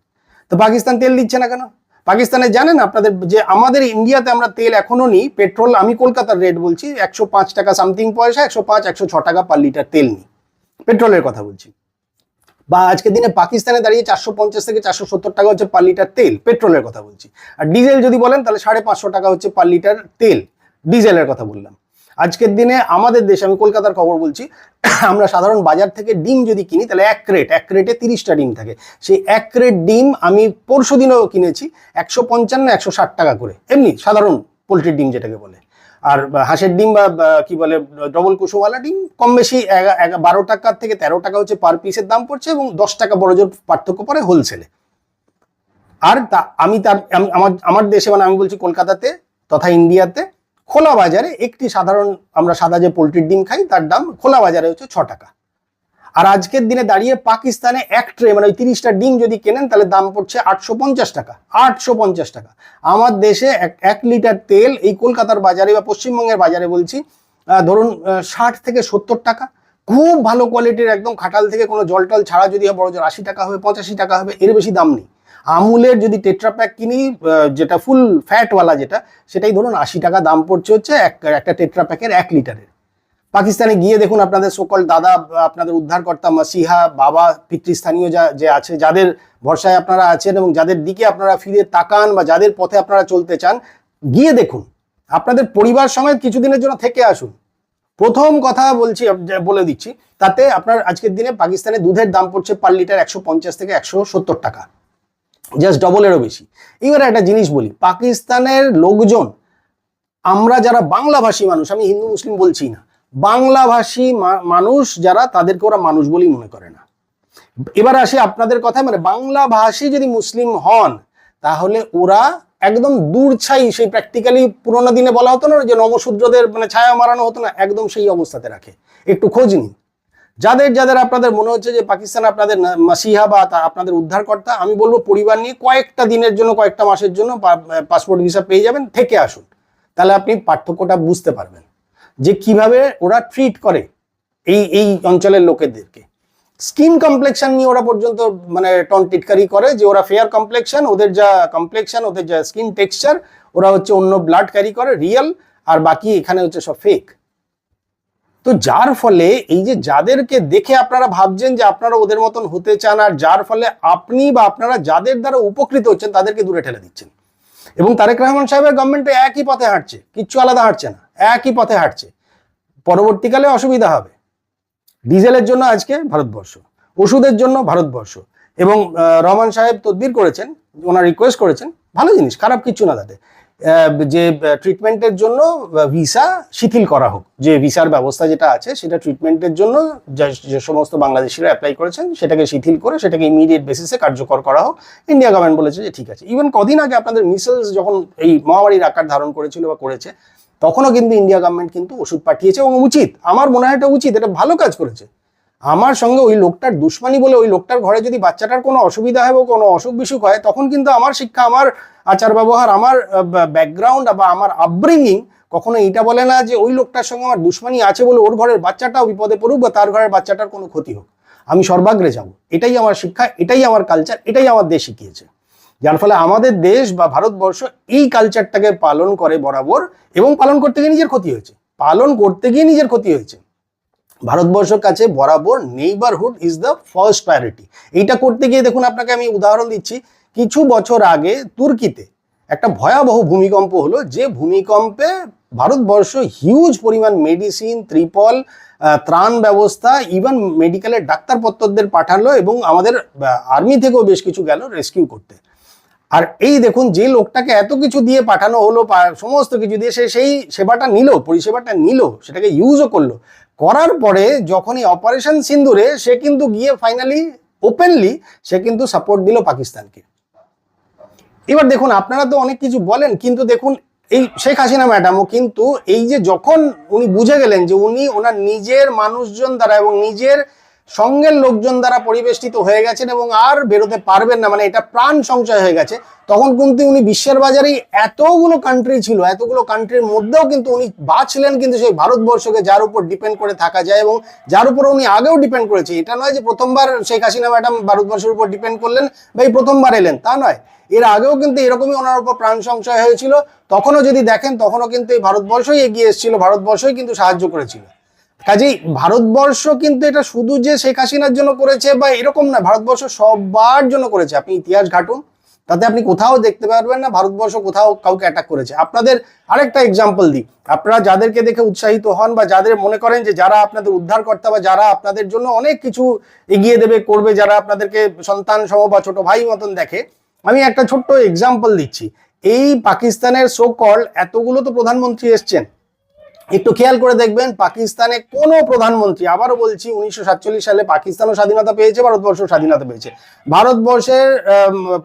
তো পাকিস্তান তেল দিচ্ছে না কেন? পাকিস্তানে জানেন আপনাদের যে আমাদের ইন্ডিয়াতে আমরা তেল এখনো নিই, পেট্রোল আমি কলকাতার রেট বলছি, 105 টাকা সামথিং পয়সা, 105-106 টাকা পার লিটার তেল নিই, পেট্রোলের কথা বলছি। বা আজকের দিনে পাকিস্তানে দাঁড়িয়ে 450 থেকে 470 টাকা হচ্ছে পার লিটার তেল, পেট্রোলের কথা বলছি। আর ডিজেল যদি বলেন তাহলে 550 টাকা হচ্ছে পার লিটার তেল, ডিজেলের কথা বললাম। আজকের দিনে আমাদের দেশে, আমি কলকাতার খবর বলছি, আমরা সাধারণ বাজার থেকে ডিম যদি কিনি তাহলে এক ক্রেটে 30টা ডিম থাকে। সেই 1 ক্রেট ডিম আমি পরশু দিনও কিনেছি 155-160 টাকা করে, এমনি সাধারণ পোলট্রির ডিম যেটাকে বলে। আর হাঁসের ডিম বা কি বলে ডবল কুসুমওয়ালা ডিম কম বেশি 12 টাকা থেকে 13 টাকা হচ্ছে পার পিসের দাম পড়ছে, এবং 10 টাকা বড় জোর পার্থক্য পড়ে হোলসেলে। আর আমার দেশে, মানে আমি বলছি কলকাতাতে তথা ইন্ডিয়াতে, খোলা বাজারে একটি সাধারণ আমরা সাদা যে পোলট্রির ডিম খাই তার দাম খোলা বাজারে হচ্ছে 6 টাকা। আর আজকের দিনে দাঁড়িয়ে পাকিস্তানে এক ট্রে মানে ওই 30টা ডিম যদি কেনেন তাহলে দাম পড়ছে 850 টাকা। 850 টাকা। আমার দেশে 1 লিটার তেল এই কলকাতার বাজারে বা পশ্চিমবঙ্গের বাজারে বলছি ধরুন 60 থেকে 70 টাকা। খুব ভালো কোয়ালিটির একদম খাটাল থেকে কোনো জল টল ছাড়া যদি বড় জোর 80 টাকা হবে, 85 টাকা হবে, এর বেশি দাম নেই। আমুলের যদি টেট্রা প্যাক কিনি, যেটা ফুল ফ্যাটওয়ালা যেটা, সেটাই ধরুন 80 টাকা দাম পড়ছে হচ্ছে একটা টেট্রা প্যাকের 1 লিটারের। পাকিস্তানে গিয়ে দেখুন আপনাদের সকল দাদা, আপনাদের উদ্ধারকর্তা মাসিহা বাবা, পিতৃস্থানীয় যে আছে, যাদের ভরসায় আপনারা আছেন এবং যাদের দিকে আপনারা ফিরে তাকান বা যাদের পথে আপনারা চলতে চান, গিয়ে দেখুন। আপনাদের পরিবার সমেত কিছুদিনের জন্য থেকে আসুন। প্রথম কথা বলছি, বলে দিচ্ছি, তাতে আপনার আজকের দিনে পাকিস্তানে দুধের দাম পড়ছে পার লিটার 150 থেকে 170 টাকা, জাস্ট ডবলেরও বেশি। এবার একটা জিনিস বলি, পাকিস্তানের লোকজন, আমরা যারা বাংলাভাষী মানুষ, আমি হিন্দু মুসলিম বলছি না, বাংলাভাষী মানুষ যারা, তাদেরকে ওরা মানুষ বলেই মনে করে না। এবার আসি আপনাদের কথায়, মানে বাংলাভাষী যদি মুসলিম হন তাহলে ওরা একদম দূরছাই, সেই প্র্যাকটিক্যালি পুরোনো দিনে বলা হতো না যে নমশূদ্রদের মানে ছায়া মারানো হতো না, একদম সেই অবস্থাতে রাখে। একটু খোঁজ নিন। যাদের আপনাদের মনে হচ্ছে যে পাকিস্তান আপনাদের মাসিহা বা আপনাদের উদ্ধারকর্তা, আমি বলবো পরিবার নিয়ে কয়েকটা দিনের জন্য, কয়েকটা মাসের জন্য পাসপোর্ট ভিসা পেয়ে যাবেন, থেকে আসুন। তাহলে আপনি পার্থক্যটা বুঝতে পারবেন যে কিভাবে ওরা ট্রিট করে এই অঞ্চলের লোকেদেরকে। স্কিন কমপ্লেকশন নিয়ে ওরা পর্যন্ত মানে টিটকারি করে যে ওরা ফেয়ার কমপ্লেকশন, ওদের যা কমপ্লেকশন, ওদের যা স্কিন টেক্সচার, ওরা হচ্ছে অন্য ব্লাড ক্যারি করে রিয়েল, আর বাকি এখানে হচ্ছে সব ফেক। তো যার ফলে এই যে যাদেরকে দেখে আপনারা ভাবছেন যে আপনারা ওদের মতন হতে চান, আর যার ফলে আপনি বা আপনারা যাদের দ্বারা উপকৃত হচ্ছেন তাদেরকে দূরে ঠেলে দিচ্ছেন। এবং তারেক রহমান সাহেবের গভর্নমেন্টে একই পথে হাঁটছে, কিচ্ছু আলাদা হাঁটছে না, একই পথে হাঁটছে। পরবর্তীকালে অসুবিধা হবে। ডিজেলের জন্য আজকে ভারতবর্ষ, ওষুধের জন্য ভারতবর্ষ, এবং রহমান সাহেব তদবির করেছেন, ওনার রিকোয়েস্ট করেছেন, ভালো জিনিস, খারাপ কিছু না তাতে, যে ট্রিটমেন্টের জন্য ভিসা শিথিল করা হোক, যে ভিসার ব্যবস্থা যেটা আছে সেটা ট্রিটমেন্টের জন্য যে সমস্ত বাংলাদেশিরা অ্যাপ্লাই করেছেন সেটাকে শিথিল করে সেটাকে ইমিডিয়েট বেসিসে কার্যকর করা হোক। ইন্ডিয়া গভর্নমেন্ট বলেছে যে ঠিক আছে। ইভেন কদিন আগে আপনাদের মিসেলস যখন এই মহামারীর আকার ধারণ করেছিল বা করেছে, তখনও কিন্তু ইন্ডিয়া গভর্নমেন্ট কিন্তু ওষুধ পাঠিয়েছে, এবং উচিত, আমার মনে হয় এটা উচিত, এটা ভালো কাজ করেছে। আমার সঙ্গে ওই লোকটার দুশ্মনী বলে ওই লোকটার ঘরে যদি বাচ্চাটার কোনো অসুবিধা হয় বা কোনো অসুখ বিসুখ হয়, তখন কিন্তু আমার শিক্ষা, আমার আচার ব্যবহার, আমার ব্যাকগ্রাউন্ড বা আমার আপব্রিঙ্গিং কখনো এইটা বলে না যে ওই লোকটার সঙ্গে আমার দুশ্মনী আছে বলে ওর ঘরের বাচ্চাটাও বিপদে পড়ুক বা তার ঘরের বাচ্চাটার কোনো ক্ষতি হোক, আমি সর্বাগ্রে যাব। এটাই আমার শিক্ষা, এটাই আমার কালচার, এটাই আমার দেশ শিখিয়েছে। যার ফলে আমাদের দেশ বা ভারতবর্ষ এই কালচারটাকে পালন করে বরাবর, এবং পালন করতে গিয়ে নিজের ক্ষতি হয়েছে, পালন করতে গিয়ে নিজের ক্ষতি হয়েছে। ভারতবর্ষের কাছে বরাবর neighbourhood is the first priority. এইটা করতে গিয়ে দেখুন, আপনাকে আমি উদাহরণ দিচ্ছি, কিছু বছর আগে তুর্কিতে একটা ভয়াবহ ভূমিকম্প হলো, যে ভূমিকম্পে ভারতবর্ষ হিউজ পরিমাণ মেডিসিন, ত্রিপল, ত্রাণ ব্যবস্থা, ইভেন মেডিকেলের ডাক্তারপত্রদের পাঠালো, এবং আমাদের আর্মি থেকেও বেশ কিছু গেল রেস্কিউ করতে। আর এই দেখুন, যে লোকটাকে এত কিছু দিয়ে পাঠানো হলো, সমস্ত কিছু দিয়ে সে সেই সেবাটা নিল, পরিষেবাটা নিল, সেটাকে ইউজও করলো, করার পরে যখনই অপারেশন সিন্দুরে সে কিন্তু গিয়ে ফাইনালি ওপেনলি সে কিন্তু সাপোর্ট দিল পাকিস্তানকে। এবার দেখুন, আপনারা তো অনেক কিছু বলেন, কিন্তু দেখুন এই শেখ হাসিনা ম্যাডামও কিন্তু এই যে যখন উনি বুঝে গেলেন যে উনি ওনার নিজের মানুষজন দ্বারা এবং নিজের সঙ্গের লোকজন দ্বারা পরিবেষ্টিত হয়ে গেছেন এবং আর বেরোতে পারবেন না, মানে এটা প্রাণ সংশয় হয়ে গেছে, তখন কিন্তু উনি বিশ্বের বাজারেই এতগুলো কান্ট্রি ছিল, এতগুলো কান্ট্রির মধ্যেও কিন্তু উনি বাঁচলেন কিন্তু সেই ভারতবর্ষকে, যার উপর ডিপেন্ড করে থাকা যায় এবং যার উপর উনি আগেও ডিপেন্ড করেছে। এটা নয় যে প্রথমবার শেখ হাসিনা ম্যাডাম ভারতবর্ষের উপর ডিপেন্ড করলেন বা এই প্রথমবার এলেন, তা নয়, এর আগেও কিন্তু এরকমই ওনার উপর প্রাণ সংশয় হয়েছিল। তখনও যদি দেখেন, তখনও কিন্তু এই ভারতবর্ষই এগিয়ে এসেছিল, ভারতবর্ষই কিন্তু সাহায্য করেছিল। কাজেই ভারতবর্ষ কিন্তু এটা শুধু যে শেখ হাসিনার জন্য করেছে বা এরকম না, ভারতবর্ষ সবার জন্য করেছে। আপনি ইতিহাস ঘাটুন, তাতে আপনি কোথাও দেখতে পারবেন না ভারতবর্ষ কোথাও কাউকে অ্যাটাক করেছে। আপনাদের আরেকটা এক্সাম্পল দিই, আপনারা যাদেরকে দেখে উৎসাহিত হন বা যাদের মনে করেন যে যারা আপনাদের উদ্ধারকর্তা বা যারা আপনাদের জন্য অনেক কিছু এগিয়ে দেবে, করবে, যারা আপনাদেরকে সন্তান সম বা ছোট ভাই মতন দেখে, আমি একটা ছোট্ট এক্সাম্পল দিচ্ছি। এই পাকিস্তানের সো কল্ড এতগুলো তো প্রধানমন্ত্রী এসছেন, একটু খেয়াল করে দেখবেন পাকিস্তানে কোনো প্রধানমন্ত্রী, আবারও বলছি 1947 সালে পাকিস্তানও স্বাধীনতা পেয়েছে, ভারতবর্ষ স্বাধীনতা পেয়েছে, ভারতবর্ষের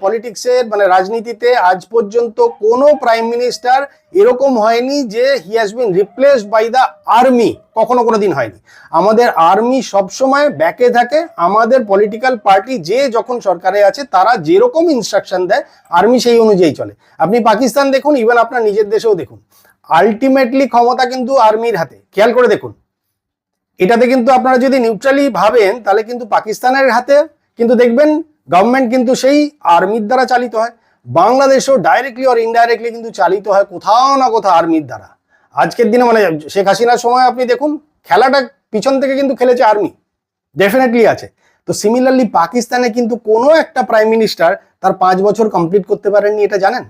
পলিটিক্সের মানে রাজনীতিতে আজ পর্যন্ত কোনো প্রাইম মিনিস্টার এরকম হয়নি যে he has been replaced by the army, কখনো কোনো দিন হয়নি। আমাদের আর্মি সবসময় ব্যাকে থাকে, আমাদের পলিটিক্যাল পার্টি যে যখন সরকারে আছে তারা যেরকম ইনস্ট্রাকশন দেয় আর্মি সেই অনুযায়ী চলে। আপনি পাকিস্তান দেখুন, ইভেন আপনার নিজের দেশেও দেখুন, আলটিমেটলি ক্ষমতা কিন্তু আর্মির হাতে। খেয়াল করে দেখুন, এটাতে কিন্তু আপনারা যদি নিউট্রালি ভাবেন তাহলে কিন্তু পাকিস্তানের হাতে, কিন্তু দেখবেন গভর্নমেন্ট কিন্তু সেই আর্মির দ্বারা চালিত হয়। বাংলাদেশও ডাইরেক্টলি আর ইনডাইরেক্টলি কিন্তু চালিত হয় কোথাও না কোথাও আর্মির দ্বারা। আজকের দিনে মানে শেখ হাসিনার সময় আপনি দেখুন, খেলাটা পিছন থেকে কিন্তু খেলেছে আর্মি, ডেফিনেটলি আছে। তো সিমিলারলি পাকিস্তানে কিন্তু কোনো একটা প্রাইম মিনিস্টার তার 5 বছর কমপ্লিট করতে পারেননি, এটা জানেন?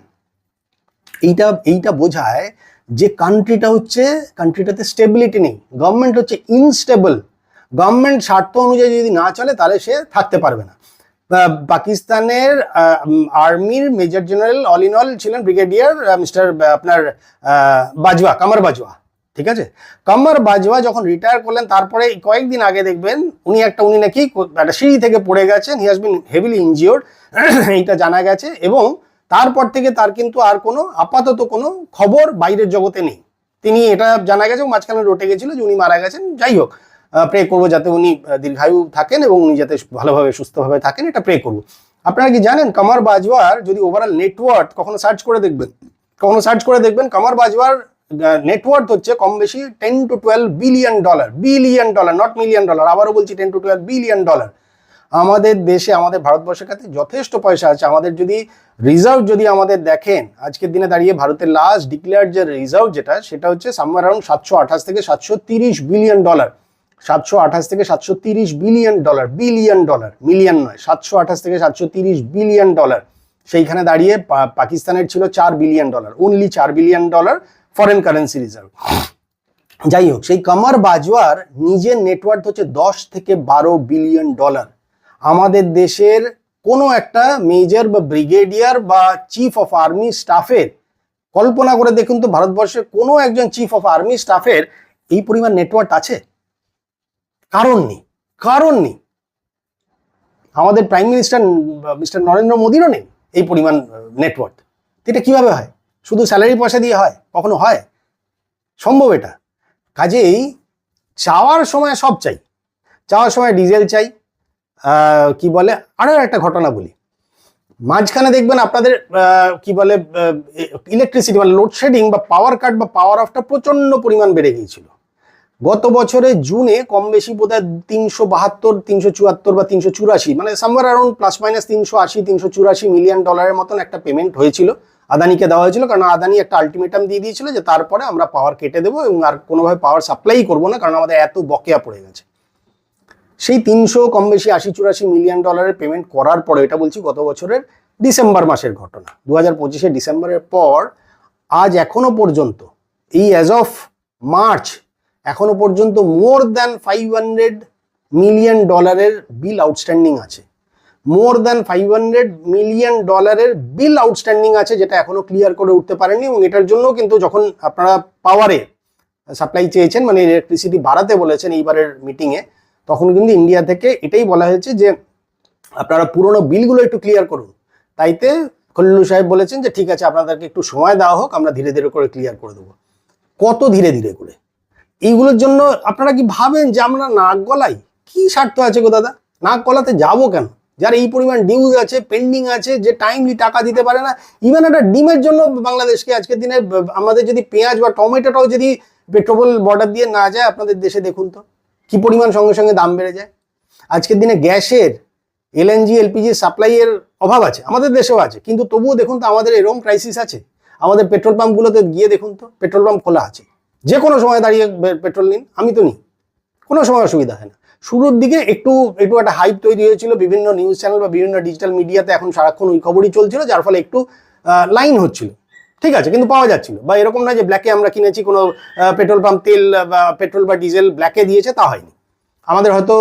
এইটা বোঝায় যে কান্ট্রিটাতে স্টেবিলিটি নেই, গভর্নমেন্ট হচ্ছে ইনস্টেবল, গভর্নমেন্ট স্বার্থ অনুযায়ী যদি না চলে তাহলে সে থাকতে পারবে না। পাকিস্তানের আর্মির major general all in all ছিলেন ব্রিগেডিয়ার মিস্টার আপনার বাজওয়া, কামার বাজওয়া, ঠিক আছে? কামার বাজওয়া যখন রিটায়ার করলেন, তারপরে কয়েকদিন আগে দেখবেন উনি নাকি একটা সিঁড়ি থেকে পড়ে গেছেন, হি হ্যাজ বিন হেভিলি ইনজিওর্ড, এইটা জানা গেছে, এবং তারপর থেকে তার কিন্তু আর কোনো আপাতত কোনো খবর বাইরের জগতে নেই। তিনি এটা জানা গেছে, মাঝখানে রটে গেছিল যে উনি মারা গেছেন। যাই হোক, প্রে করবো যাতে উনি দীর্ঘায়ু থাকেন এবং উনি যাতে ভালোভাবে সুস্থভাবে থাকেন, এটা প্রে করবো। আপনারা কি জানেন কামার বাজওয়ার যদি ওভারঅল নেটওয়ার্থ কখনো সার্চ করে দেখবেন কামার বাজওয়ার নেটওয়ার্থ হচ্ছে কম বেশি 10 to 12 billion dollar, billion dollar, not million dollar. আবারও বলছি 10 to 12 বিলিয়ন ডলার। আমাদের দেশে, আমাদের ভারতবর্ষের কাছে যথেষ্ট পয়সা আছে। আমাদের যদি রিজার্ভ যদি আমাদের দেখেন, আজকের দিনে দাঁড়িয়ে ভারতের লাস্ট ডিক্লেয়ার্ড যে রিজার্ভ যেটা, সেটা হচ্ছে সামওয়্যার অ্যারাউন্ড 728 থেকে 730 বিলিয়ন ডলার। 728 থেকে 730 billion dollar, billion dollar, million নয়, 728 থেকে 730 বিলিয়ন ডলার। সেইখানে দাঁড়িয়ে পাকিস্তানের ছিল 4 billion dollar, only 4 billion dollar foreign currency reserve. যাই হোক, সেই কামার বাজওয়ার নিজের নেটওয়ার্থ হচ্ছে 10 থেকে 12 বিলিয়ন ডলার। আমাদের দেশের কোনো একটা মেজর বা ব্রিগেডিয়ার বা চিফ অফ আর্মি স্টাফের, কল্পনা করে দেখুন তো, ভারতবর্ষের কোনো একজন চিফ অফ আর্মি স্টাফের এই পরিমাণ নেটওয়ার্থ আছে? কারণ নেই, কারণ নেই। আমাদের প্রাইম মিনিস্টার মিস্টার নরেন্দ্র মোদীরও নেই এই পরিমাণ নেটওয়ার্থ। এটা কিভাবে হয়? শুধু স্যালারি পয়সা দিয়ে হয়? কখনো হয় সম্ভব এটা? কাজেই চাওয়ার সময় সব চাই, চাওয়ার সময় ডিজেল চাই। কি বলে, আরো একটা ঘটনা বলি, মাঝখানে দেখবেন আপনাদের কি বলে ইলেকট্রিসিটি মানে লোডশেডিং বা পাওয়ার কাট বা পাওয়ার অফটা প্রচন্ড পরিমাণ বেড়ে গিয়েছিল। গত বছরে জুনে কম বেশি বোধহয় 372, 374 বা 384, মানে somewhere around plus minus 380, 384 million ডলারের মতন একটা পেমেন্ট হয়েছিল, আদানিকে দেওয়া হয়েছিল। কারণ আদানি একটা আলটিমেটাম দিয়ে দিয়েছিল যে তারপরে আমরা পাওয়ার কেটে দেবো এবং আর কোনোভাবে পাওয়ার সাপ্লাই করবো না, কারণ আমাদের এত বকেয়া পড়ে গেছে। সেই 300 কম বেশি 80-84 মিলিয়ন ডলারের পেমেন্ট করার পরে, এটা বলছি গত বছরের ডিসেম্বর মাসের ঘটনা, 2025 ডিসেম্বরের পর আজ এখনো পর্যন্ত, এই অ্যাজ অফ মার্চ এখনো পর্যন্ত মোর দ্যান 500 মিলিয়ন ডলারের বিল আউটস্ট্যান্ডিং আছে। মোর দ্যান 500 মিলিয়ন ডলারের বিল আউটস্ট্যান্ডিং আছে, যেটা এখনো ক্লিয়ার করে উঠতে পারেনি। এবং এটার জন্য কিন্তু যখন আপনারা পাওয়ারে সাপ্লাই চেয়েছেন, মানে ইলেকট্রিসিটি বাড়াতে বলেছেন এইবারের মিটিংয়ে, তখন কিন্তু ইন্ডিয়া থেকে এটাই বলা হয়েছে যে আপনারা পুরোনো বিলগুলো একটু ক্লিয়ার করুন। তাইতে খলিলুর সাহেব বলেছেন যে ঠিক আছে, আপনাদেরকে একটু সময় দেওয়া হোক, আমরা ধীরে ধীরে করে ক্লিয়ার করে দেবো। কত ধীরে ধীরে করে? এইগুলোর জন্য আপনারা কি ভাবেন যে আমরা নাক গলাই? কি স্বার্থ আছে গো দাদা? নাক গলাতে যাবো কেন? যার এই পরিমাণ ডিউজ আছে, পেন্ডিং আছে, যে টাইমলি টাকা দিতে পারে না। ইভেন একটা ডিমের জন্য বাংলাদেশকে আজকের দিনে, আমাদের যদি পেঁয়াজ বা টমেটোটাও যদি পেট্রোল বর্ডার দিয়ে না যায়, আপনাদের দেশে দেখুন তো কি পরিমাণ সঙ্গে সঙ্গে দাম বেড়ে যায়। আজকের দিনে গ্যাসের, এলএনজি, এলপিজি সাপ্লাইয়ের অভাব আছে, আমাদের দেশেও আছে, কিন্তু তবুও দেখুন তো আমাদের এরকম ক্রাইসিস আছে। আমাদের পেট্রোল পাম্পগুলোতে গিয়ে দেখুন তো, পেট্রোল পাম্প খোলা আছে, যে কোনো সময় দাঁড়িয়ে পেট্রোল নিন। আমি তো নিই, কোনো সময় অসুবিধা হয় না। শুরুর দিকে একটু একটা হাইপ তৈরি হয়েছিল বিভিন্ন নিউজ চ্যানেল বা বিভিন্ন ডিজিটাল মিডিয়াতে, এখন সারাক্ষণ ওই খবরই চলছিল, যার ফলে একটু লাইন হচ্ছিল, ঠিক আছে, কিন্তু পাওয়া যাচ্ছিল। বা এরকম না যে ব্ল্যাকে আমরা কিনেছি, কোনো পেট্রোল পাম্প তেল বা পেট্রোল বা ডিজেল ব্ল্যাকে দিয়েছে, তা হয়নি। আমাদের হয়তো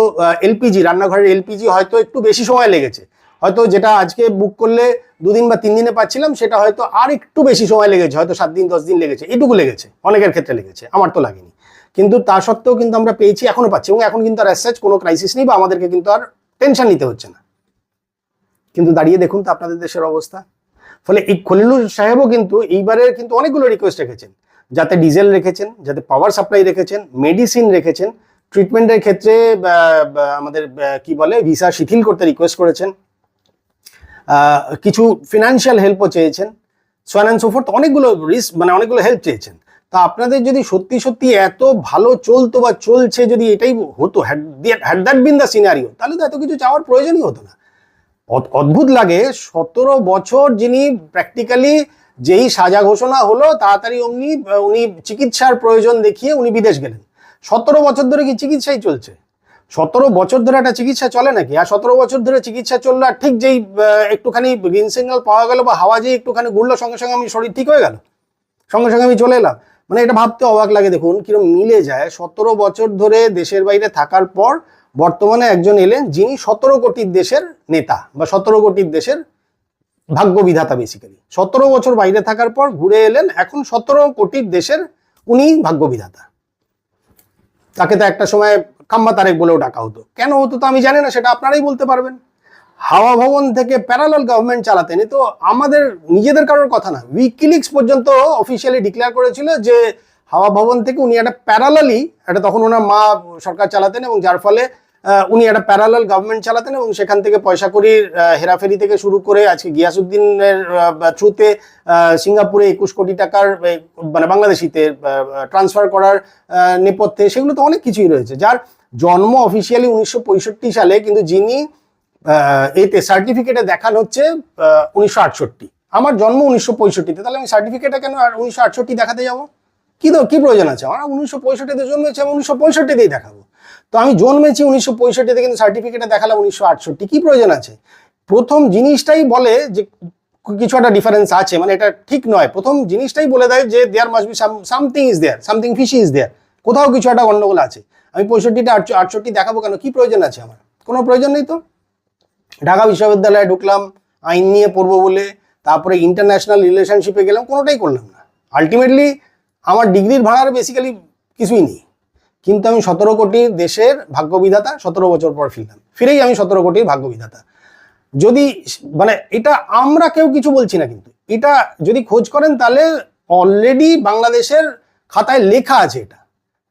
এলপিজি, রান্নাঘরের এলপিজি হয়তো একটু বেশি সময় লেগেছে, হয়তো যেটা আজকে বুক করলে 2 দিন বা 3 দিনে পাচ্ছিলাম, সেটা হয়তো আর একটু বেশি সময় লেগেছে, হয়তো 7 দিন 10 দিন লেগেছে, এটুকু লেগেছে, অনেকের ক্ষেত্রে লেগেছে, আমার তো লাগেনি। কিন্তু তা সত্ত্বেও কিন্তু আমরা পেয়েছি, এখনো পাচ্ছি, এবং এখন কিন্তু আর অ্যাজ সাচ কোনো ক্রাইসিস নেই, বা আমাদেরকে কিন্তু আর টেনশন নিতে হচ্ছে না। কিন্তু দাঁড়িয়ে দেখুন তো আপনাদের দেশের অবস্থা। ফলে এই খলিলুর সাহেবও কিন্তু এইবারের কিন্তু অনেকগুলো রিকোয়েস্ট রেখেছেন, যাতে ডিজেল রেখেছেন, যাতে পাওয়ার সাপ্লাই রেখেছেন, মেডিসিন রেখেছেন, ট্রিটমেন্টের ক্ষেত্রে আমাদের কি বলে ভিসা শিথিল করতে রিকোয়েস্ট করেছেন, কিছু ফিনান্সিয়াল হেল্পও চেয়েছেন, so on and so fourth, অনেকগুলো রিস্ক মানে অনেকগুলো হেল্প চেয়েছেন। তা আপনাদের যদি সত্যি সত্যি এত ভালো চলতো বা চলছে, যদি এটাই হতো, had that been the scenario, তাহলে তো এত কিছু চাওয়ার প্রয়োজনই হতো না। অদ্ভুত লাগে, 17 বছর যিনি প্র্যাকটিক্যালি, যেই সাজা ঘোষণা হলো তাড়াতাড়ি অমনি উনি চিকিৎসার প্রয়োজন দেখিয়ে উনি বিদেশ গেলেন। 17 বছর ধরে কি চিকিৎসাই চলছে? 17 বছর ধরে একটা চিকিৎসা চলে নাকি? আর 17 বছর ধরে চিকিৎসা চললো, আর ঠিক যেই একটুখানি গ্রিন সিগন্যাল পাওয়া গেল বা হাওয়া যেই একটুখানি ঘুরলো, সঙ্গে সঙ্গে আমি শরীর ঠিক হয়ে গেল, সঙ্গে সঙ্গে আমি চলে এলাম। মানে এটা ভাবতে অবাক লাগে, দেখুন কিরকম মিলে যায়। 17 বছর ধরে দেশের বাইরে থাকার পর বর্তমানে একজন এলেন যিনি 17 কোটির দেশের নেতা, বা 17 কোটির দেশের ভাগ্য বিধাতা। বেসিক্যালি 17 বছর বাইরে থাকার পর ঘুরে এলেন, এখন 17 কোটির দেশের উনি ভাগ্য বিধাতা। তাকে তো একটা সময় খাম্বা তারেক বলেও ডাকা হতো। কেন হতো তো আমি জানি না, সেটা আপনারাই বলতে পারবেন। হাওয়া ভবন থেকে প্যারালাল গভর্নমেন্ট চালাতেন, তো আমাদের নিজেদের কারোর কথা না। উইকিলিক্স পর্যন্ত অফিসিয়ালি ডিক্লেয়ার করেছিল যে হাওয়া ভবন থেকে উনি একটা প্যারালালি, এটা তখন ওনার মা সরকার চালাতেন, এবং যার ফলে উনি একটা প্যারালাল গভর্নমেন্ট চালাতেন এবং সেখান থেকে পয়সা কড়ির হেরাফেরি থেকে শুরু করে আজকে গিয়াসউদ্দিনের থ্রুতে সিঙ্গাপুরে 21 কোটি টাকার মানে বাংলাদেশিতে ট্রান্সফার করার নেপথ্যে, সেগুলো তো অনেক কিছুই রয়েছে। যার জন্ম অফিসিয়ালি 1965 সালে, কিন্তু যিনি এতে সার্টিফিকেটে দেখান হচ্ছে 1968। আমার জন্ম 1965-তে, তাহলে আমি সার্টিফিকেটে কেন আর 1968 দেখাতে যাবো? কি প্রয়োজন আছে? আমার 1965-তে জন্মেছে, আমি 1965-তেই দেখাবো। তো আমি জন্মেছি 1965-তে, কিন্তু সার্টিফিকেটে দেখালাম 1968, কি প্রয়োজন আছে? প্রথম জিনিসটাই বলে যে কিছু একটা ডিফারেন্স আছে, মানে এটা ঠিক নয়। প্রথম জিনিসটাই বলে দেয় যে there must be something is there, something fishy is there, কোথাও কিছু একটা গন্ডগোল আছে। আমি 65টা 68 দেখাবো কেন? কি প্রয়োজন আছে আমার? কোনো প্রয়োজন নেই। তো ঢাকা বিশ্ববিদ্যালয়ে ঢুকলাম আইন নিয়ে পড়বো বলে, তারপরে ইন্টারন্যাশনাল রিলেশনশিপে গেলাম, কোনোটাই করলাম না। আলটিমেটলি আমার ডিগ্রির ভাড়ার বেসিক্যালি কিছুই নেই, কিন্তু আমি 17 কোটির দেশের ভাগ্যবিধাতা। 17 বছর পর ফিরেই আমি 17 কোটির ভাগ্যবিধাতা। যদি মানে এটা আমরা কেউ কিছু বলছি না, কিন্তু এটা যদি খোঁজ করেন তাহলে অলরেডি বাংলাদেশের খাতায় লেখা আছে এটা,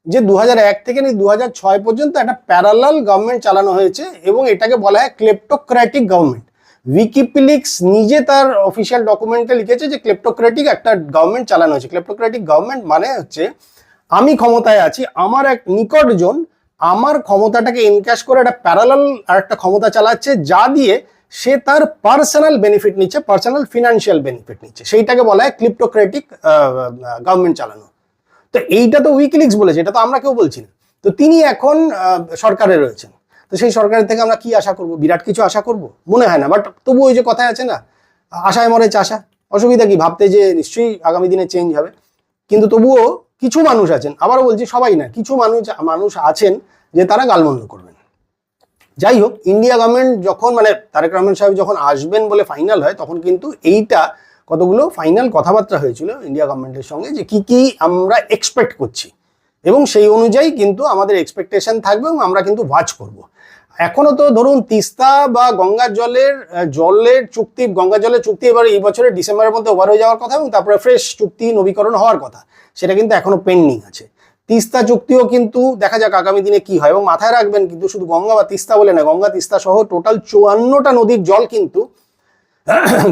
যে 2001 থেকে 2006 পর্যন্ত একটা প্যারালাল গভর্নমেন্ট চালানো হয়েছে এবং এটাকে বলা হয় ক্লেপ্টোক্র্যাটিক গভর্নমেন্ট। উইকিপিডিক্স নিজে তার অফিসিয়াল ডকুমেন্টে লিখেছে যে ক্লেপ্টোক্র্যাটিক একটা গভর্নমেন্ট চালানো হয়েছে। ক্লেপ্টোক্র্যাটিক গভর্নমেন্ট মানে হচ্ছে আমি ক্ষমতায় আছি, আমার এক নিকটজন আমার ক্ষমতাটাকে এনক্যাশ করে একটা প্যারালাল আর একটা ক্ষমতা চালাচ্ছে, যা দিয়ে সে তার পার্সোনাল বেনিফিট নিচ্ছে, পার্সোনাল ফিনান্সিয়াল বেনিফিট নিচ্ছে। সেইটাকে বলা হয় ক্লেপ্টোক্র্যাটিক গভর্নমেন্ট চালানো। তো এইটা তো উইকিলিক্স বলেছে, এটা তো আমরা কেউ বলছি না। তো তিনি এখন সরকারে রয়েছেন, তো সেই সরকারের থেকে আমরা কি আশা করব? বিরাট কিছু আশা করব মনে হয় না। বাট তবু ওই যে কথায় আছে না, আশায় মরে চাষা। অসুবিধা কি ভাবতে যে নিশ্চয়ই আগামী দিনে চেঞ্জ হবে? কিন্তু তবুও কিছু মানুষ আছেন, আবারও বলছি সবাই না, কিছু মানুষ আছেন যে তারা গালমন্দ করবেন। যাই হোক, ইন্ডিয়া গভর্নমেন্ট যখন মানে তারেক রহমান সাহেব যখন আসবেন বলে ফাইনাল হয়, তখন কিন্তু এইটা কতগুলো ফাইনাল কথাবার্তা হয়েছিল ইন্ডিয়া গভর্নমেন্টের সঙ্গে, যে কি কি আমরা এক্সপেক্ট করছি, এবং সেই অনুযায়ী কিন্তু আমাদের এক্সপেকটেশন থাকবে এবং আমরা কিন্তু ওয়াচ করব। এখনো তো ধরুন তিস্তা বা গঙ্গার জলের চুক্তি, গঙ্গার জলের চুক্তি এবার এই বছরের ডিসেম্বরের মধ্যে ওভার হয়ে যাওয়ার কথা এবং তারপরে ফ্রেশ চুক্তি নবীকরণ হওয়ার কথা, সেটা কিন্তু এখনো পেন্ডিং আছে। তিস্তা চুক্তিও কিন্তু দেখা যাক আগামী দিনে কি হয়। এবং মাথায় রাখবেন কিন্তু শুধু গঙ্গা বা তিস্তা বলে না, গঙ্গা তিস্তা সহ টোটাল 54টা নদীর জল কিন্তু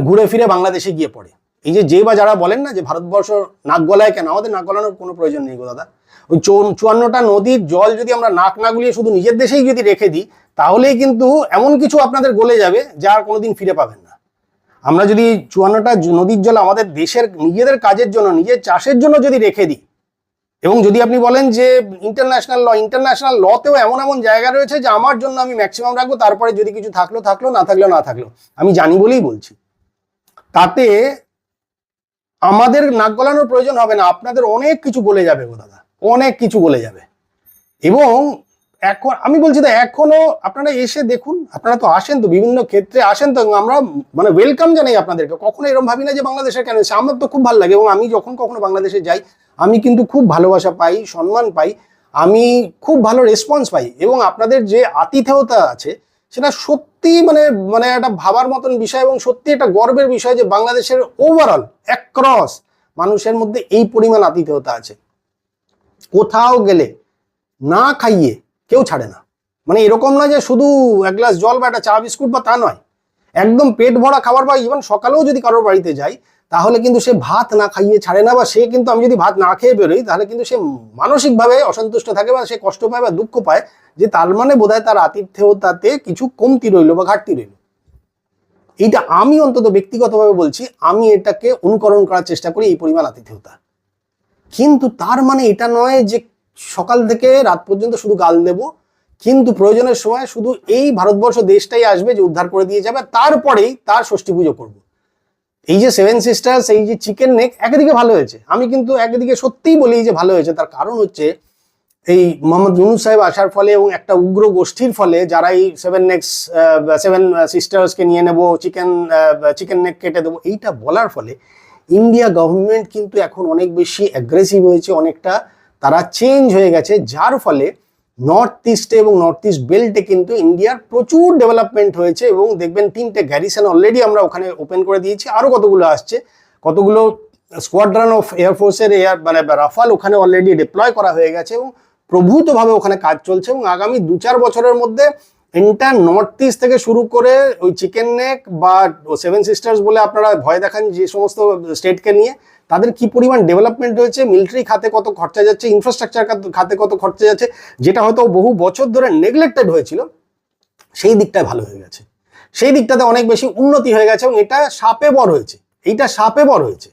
ঘুরে ফিরে বাংলাদেশে গিয়ে পড়ে। এই যে বা যারা বলেন না যে ভারতবর্ষ নাক গলায় কেন, আমাদের নাক গলানোর কোনো প্রয়োজন নেই গো দাদা। ওই 54টা নদীর জল যদি আমরা নাক না গুলিয়ে শুধু নিজের দেশেই যদি রেখে দিই, তাহলেই কিন্তু এমন কিছু আপনাদের গলে যাবে যা আর কোনোদিন ফিরে পাবেন না। আমরা যদি 54টা নদীর জল আমাদের দেশের নিজেদের কাজের জন্য, নিজের চাষের জন্য যদি রেখে দিই, এবং যদি আপনি বলেন যে ইন্টারন্যাশনাল লতেও এমন এমন জায়গা রয়েছে যে আমার জন্য আমি ম্যাক্সিমাম রাখবো, তারপরে যদি কিছু থাকলো, না থাকলো, আমি জানি বলেই বলছি, তাতে আমাদের নাক গলানোর প্রয়োজন হবে না। আপনাদের অনেক কিছু গলে যাবে গো দাদা, অনেক কিছু গলে যাবে। এবং এখন আমি বলছি তো, এখনো আপনারা এসে দেখুন, আপনারা তো আসেন, তো বিভিন্ন ক্ষেত্রে আসেন, তো আমরা মানে ওয়েলকাম জানাই আপনাদেরকে। কখনো এরকম ভাবি না যে বাংলাদেশের কেন এসে, আমার তো খুব ভালো লাগে। এবং আমি যখন কখনো বাংলাদেশে যাই, আমি কিন্তু খুব ভালোবাসা পাই, সম্মান পাই, আমি খুব ভালো রেসপন্স পাই। এবং আপনাদের যে আতিথেয়তা আছে, সেটা সত্যি মানে একটা ভাবার মতন বিষয়, এবং সত্যি একটা গর্বের বিষয় যে বাংলাদেশের ওভারঅল অ্যাক্রস মানুষের মধ্যে এই পরিমাণ আতিথেয়তা আছে। কোথাও গেলে না খাইয়ে কেউ ছাড়ে না। মানে এরকম না যে শুধু এক গ্লাস জল বা একটা চা বিস্কুট বা তা নয়, একদম পেট ভরা খাবার। বা ইভেন সকালেও যদি কারোর বাড়িতে যাই, তাহলে কিন্তু সে ভাত না খাইয়ে ছাড়ে না। বা সে কিন্তু, আমি যদি ভাত না খেয়ে বেরোই, তাহলে কিন্তু সে মানসিকভাবে অসন্তুষ্ট থাকে বা সে কষ্ট পায় বা দুঃখ পায়, যে তার মানে বোধহয় তার আতিথেয়তাতে কিছু কমতি রইল বা ঘাটতি রইল। এইটা আমি অন্তত ব্যক্তিগতভাবে বলছি, আমি এটাকে অনুকরণ করার চেষ্টা করি, এই পরিমাণ আতিথেয়তা। কিন্তু তার মানে এটা নয় যে সকাল থেকে রাত পর্যন্ত শুধু গাল দেব, কিন্তু প্রয়োজনের সময় শুধু এই ভারতবর্ষ দেশটাই আসবে যে উদ্ধার করে দিয়ে যাবে, তারপরেই তার ষষ্ঠী পুজো করবো। এই যে 7 সিস্টার্স, এই যে চিকেন নেক একদিকে ভালো হয়েছে, আমি কিন্তু একদিকে সত্যিই বলি যে ভালো হয়েছে। তার কারণ হচ্ছে এই মোহাম্মদ ইউনূস সাহেব আসার ফলে এবং একটা উগ্র গোষ্ঠীর ফলে, যারা এই 7 সিস্টার্সকে নিয়ে নেব, চিকেন নেক কেটে দেবো, এইটা বলার ফলে ইন্ডিয়া গভর্নমেন্ট কিন্তু এখন অনেক বেশি অ্যাগ্রেসিভ হয়েছে, অনেকটা তারা চেঞ্জ হয়ে গেছে। যার ফলে নর্থ ইস্টে এবং নর্থ ইস্ট বেল্টে কিন্তু ইন্ডিয়ার প্রচুর ডেভেলপমেন্ট হয়েছে। এবং দেখবেন 3টে গ্যারিসন অলরেডি আমরা ওখানে ওপেন করে দিয়েছি, আরও কতগুলো আসছে, কতগুলো স্কোয়াড্রন অফ এয়ারফোর্সের রাফাল ওখানে অলরেডি ডিপ্লয় করা হয়ে গেছে। এবং প্রভূতভাবে ওখানে কাজ চলছে এবং আগামী 2-4 বছরের মধ্যে এন্টার নর্থ ইস্ট থেকে শুরু করে ওই চিকেন নেক বা সেভেন সিস্টার্স বলে আপনারা ভয় দেখান যে সমস্ত স্টেটকে নিয়ে, তাদের কি পরিমাণ ডেভেলপমেন্ট হয়েছে, মিলিটারি খাতে কত খরচা যাচ্ছে, ইনফ্রাস্ট্রাকচার খাতে কত খরচা যাচ্ছে, যেটা হয়তো বহু বছর ধরে নেগলেক্টেড হয়েছিল, সেই দিকটায় ভালো হয়ে গেছে, সেই দিকটাতে অনেক বেশি উন্নতি হয়ে গেছে এবং এটা সাপে বর হয়েছে, এইটা সাপে বর হয়েছে।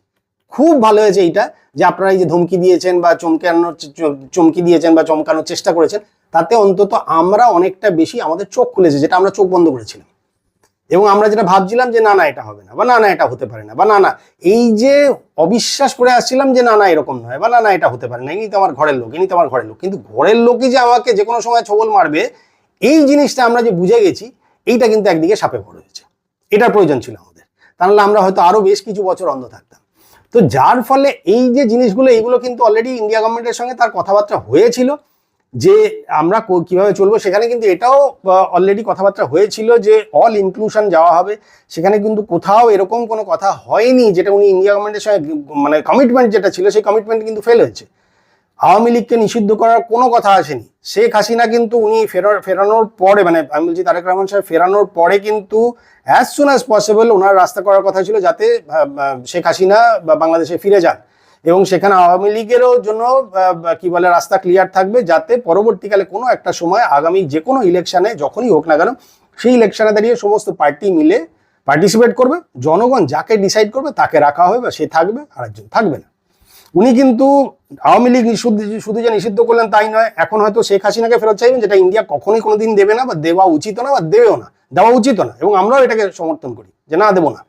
খুব ভালো হয়েছে এইটা যে আপনারা এই যে ধমকি দিয়েছেন বা চমকি দিয়েছেন বা চমকানোর চেষ্টা করেছেন, তাতে অন্তত আমরা অনেকটা বেশি আমাদের চোখ খুলেছে, যেটা আমরা চোখ বন্ধ করেছিলাম এবং আমরা যেটা ভাবছিলাম যে না না এটা হবে না, বা না না এটা হতে পারে না, বা না না এই যে অবিশ্বাস করে আসছিলাম যে না না এরকম নয়, বা না না এটা হতে পারে না, ইনি তো আমার ঘরের লোক, ইনি তো আমার ঘরের লোক, কিন্তু ঘরের লোকই যে আমাকে যে কোনো সময় ছবল মারবে, এই জিনিসটা আমরা যে বুঝে গেছি, এইটা কিন্তু একদিকে সাপে বর হয়েছে। এটার প্রয়োজন ছিল আমাদের, তাহলে আমরা হয়তো আরো বেশ কিছু বছর অন্ধ থাকতাম। তো যার ফলে এই যে জিনিসগুলো, এইগুলো কিন্তু অলরেডি ইন্ডিয়া গভর্নমেন্টের সঙ্গে তার কথাবার্তা হয়েছিল যে আমরা কিভাবে চলবো, সেখানে কিন্তু এটাও অলরেডি কথাবার্তা হয়েছিল যে অল ইনক্লুশন যাওয়া হবে। সেখানে কিন্তু কোথাও এরকম কোনো কথা হয়নি যেটা উনি ইন্ডিয়া গভর্নমেন্টের সঙ্গে মানে কমিটমেন্ট যেটা ছিল, সেই কমিটমেন্ট কিন্তু ফেল হয়েছে। আওয়ামী লীগকে নিষিদ্ধ করার কোনো কথা আসেনি। শেখ হাসিনা কিন্তু উনি ফেরানোর পরে, মানে আমি বলছি তারেক রহমান সাহেব ফেরানোর পরে কিন্তু অ্যাজ সুন অ্যাজ পসিবল ওনার রাস্তা করার কথা ছিল যাতে শেখ হাসিনা বাংলাদেশে ফিরে যান, এবং সেখানে আওয়ামী লীগেরও জন্য কি বলে রাস্তা ক্লিয়ার থাকবে, যাতে পরবর্তীকালে কোনো একটা সময় আগামী যে কোনো ইলেকশনে যখনই হোক না কেন, সেই ইলেকশনে দাঁড়িয়ে সমস্ত পার্টি মিলে পার্টিসিপেট করবে, জনগণ যাকে ডিসাইড করবে তাকে রাখা হবে, বা সে থাকবে, আরেকজন থাকবে না। উনি কিন্তু আওয়ামী লীগ শুধু যে নিষিদ্ধ করলেন তাই নয়, এখন হয়তো শেখ হাসিনাকে ফেরত চাইবেন, যেটা ইন্ডিয়া কখনোই কোনোদিন দেবে না, বা দেওয়া উচিত না, বা দেবেও না, দেওয়া উচিত না, এবং আমরাও এটাকে সমর্থন করি যে না দেবো না।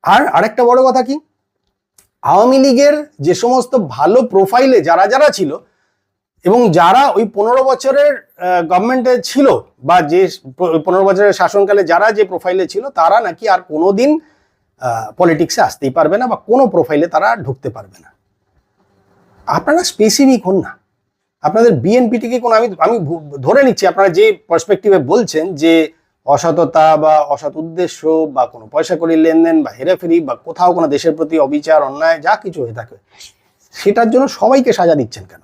আর আরেকটা বড় কথা কি, আওয়ামী লীগের যে সমস্ত ভালো প্রোফাইলে যারা যারা ছিল এবং যারা ওই 15 বছরের গভর্নমেন্টে ছিল, বা যে 15 বছরের শাসনকালে যারা যে প্রোফাইলে ছিল, তারা নাকি আর কোনোদিন পলিটিক্সে আসতেই পারবে না, বা কোনো প্রোফাইলে তারা ঢুকতে পারবে না। আপনারা স্পেসিফিক হন না, আপনাদের বিএনপিটিকে কোনো, আমি ধরে নিচ্ছি আপনারা যে পার্সপেক্টিভে বলছেন যে অসততা বা অসৎ উদ্দেশ্য বা কোনো পয়সা কড়ির লেনদেন বা হেরাফেরি বা কোথাও কোনো দেশের প্রতি অবিচার অন্যায় যা কিছু হয়ে থাকে, সেটার জন্য সবাইকে সাজা দিচ্ছেন কেন?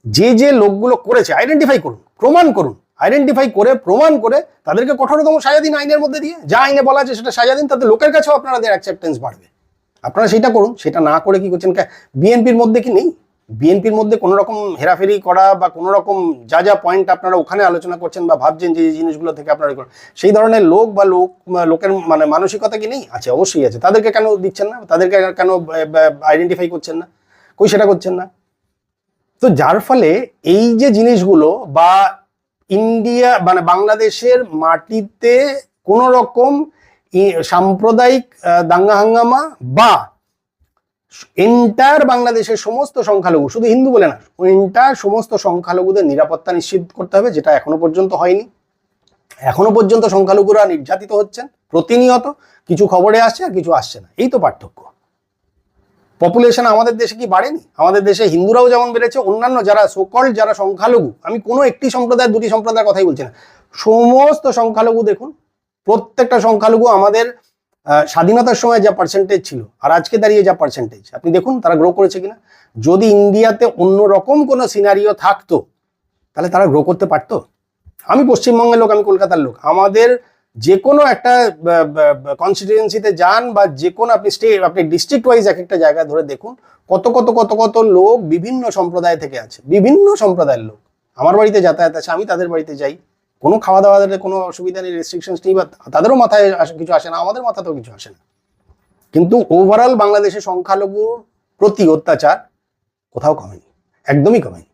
যে যে লোকগুলো করেছে আইডেন্টিফাই করুন, প্রমাণ করুন, আইডেন্টিফাই করে প্রমাণ করে তাদেরকে কঠোরতম সাজা দিন আইনের মধ্যে দিয়ে, যা আইনে বলা আছে সেটা সাজা দিন, তাতে লোকের কাছেও আপনাদের অ্যাকসেপ্টেন্স বাড়বে। আপনারা সেটা করুন, সেটা না করে কি করছেন? বিএনপির মধ্যে কি নেই? বিএনপির মধ্যে কোনো রকম হেরাফেরি করা বা কোনো রকম যা যা পয়েন্ট আপনারা ওখানে আলোচনা করছেন বা ভাবছেন যে এই জিনিসগুলো থেকে আপনারা সেই ধরনের লোক বা লোকের মানে মানসিকতা কি নেই? আছে, অবশ্যই আছে। তাদেরকে কেন দিচ্ছেন না? তাদেরকে কেন আইডেন্টিফাই করছেন না? কই সেটা করছেন না? তো যার ফলে এই যে জিনিসগুলো, বা ইন্ডিয়া মানে বাংলাদেশের মাটিতে কোনো রকম সাম্প্রদায়িক দাঙ্গা হাঙ্গামা বা এন্টায়ার বাংলাদেশের সমস্ত সংখ্যালঘু, শুধু হিন্দু বলে না, এন্টায়ার সমস্ত সংখ্যালঘুদের নিরাপত্তা নিশ্চিত করতে হবে, যেটা এখনো পর্যন্ত হয়নি। এখনো পর্যন্ত সংখ্যালঘুরা নির্যাতিত হচ্ছেন প্রতিনিয়ত, কিছু খবরে আসছে আর কিছু আসছে না, এই তো পার্থক্য। পপুলেশন আমাদের দেশে কি বাড়েনি? আমাদের দেশে হিন্দুরাও যেমন বেড়েছে, অন্যান্য যারা সোকল্ড যারা সংখ্যালঘু, আমি কোনো একটি সম্প্রদায় দুটি সম্প্রদায়ের কথাই বলছি না, সমস্ত সংখ্যালঘু দেখুন, প্রত্যেকটা সংখ্যালঘু আমাদের স্বাধীনতার সময় যা পার্সেন্টেজ ছিল আর আজকে দাঁড়িয়ে যা পার্সেন্টেজ, আপনি দেখুন তারা গ্রো করেছে কিনা। যদি ইন্ডিয়াতে অন্যরকম কোনো সিনারিও থাকতো তাহলে তারা গ্রো করতে পারতো। আমি পশ্চিমবঙ্গের লোক, আমি কলকাতার লোক, আমাদের যে কোনো একটা কনস্টিটিউয়েন্সিতে যান বা যে কোনো আপনি ডিস্ট্রিক্ট ওয়াইজ এক একটা জায়গায় ধরে দেখুন, কত কত কত কত লোক বিভিন্ন সম্প্রদায় থেকে আছে, বিভিন্ন সম্প্রদায়ের লোক আমার বাড়িতে যাতায়াত আছে, আমি তাদের বাড়িতে যাই, কোনো খাওয়া দাওয়াতে কোনো অসুবিধা নেই, রেস্ট্রিকশনস নেই, বা তাদেরও মাথায় কিছু আসে না, আমাদের মাথাতেও কিছু আসে না। কিন্তু ওভারঅল বাংলাদেশের সংখ্যালঘুর প্রতি অত্যাচার কোথাও কমেনি, একদমই কমেনি।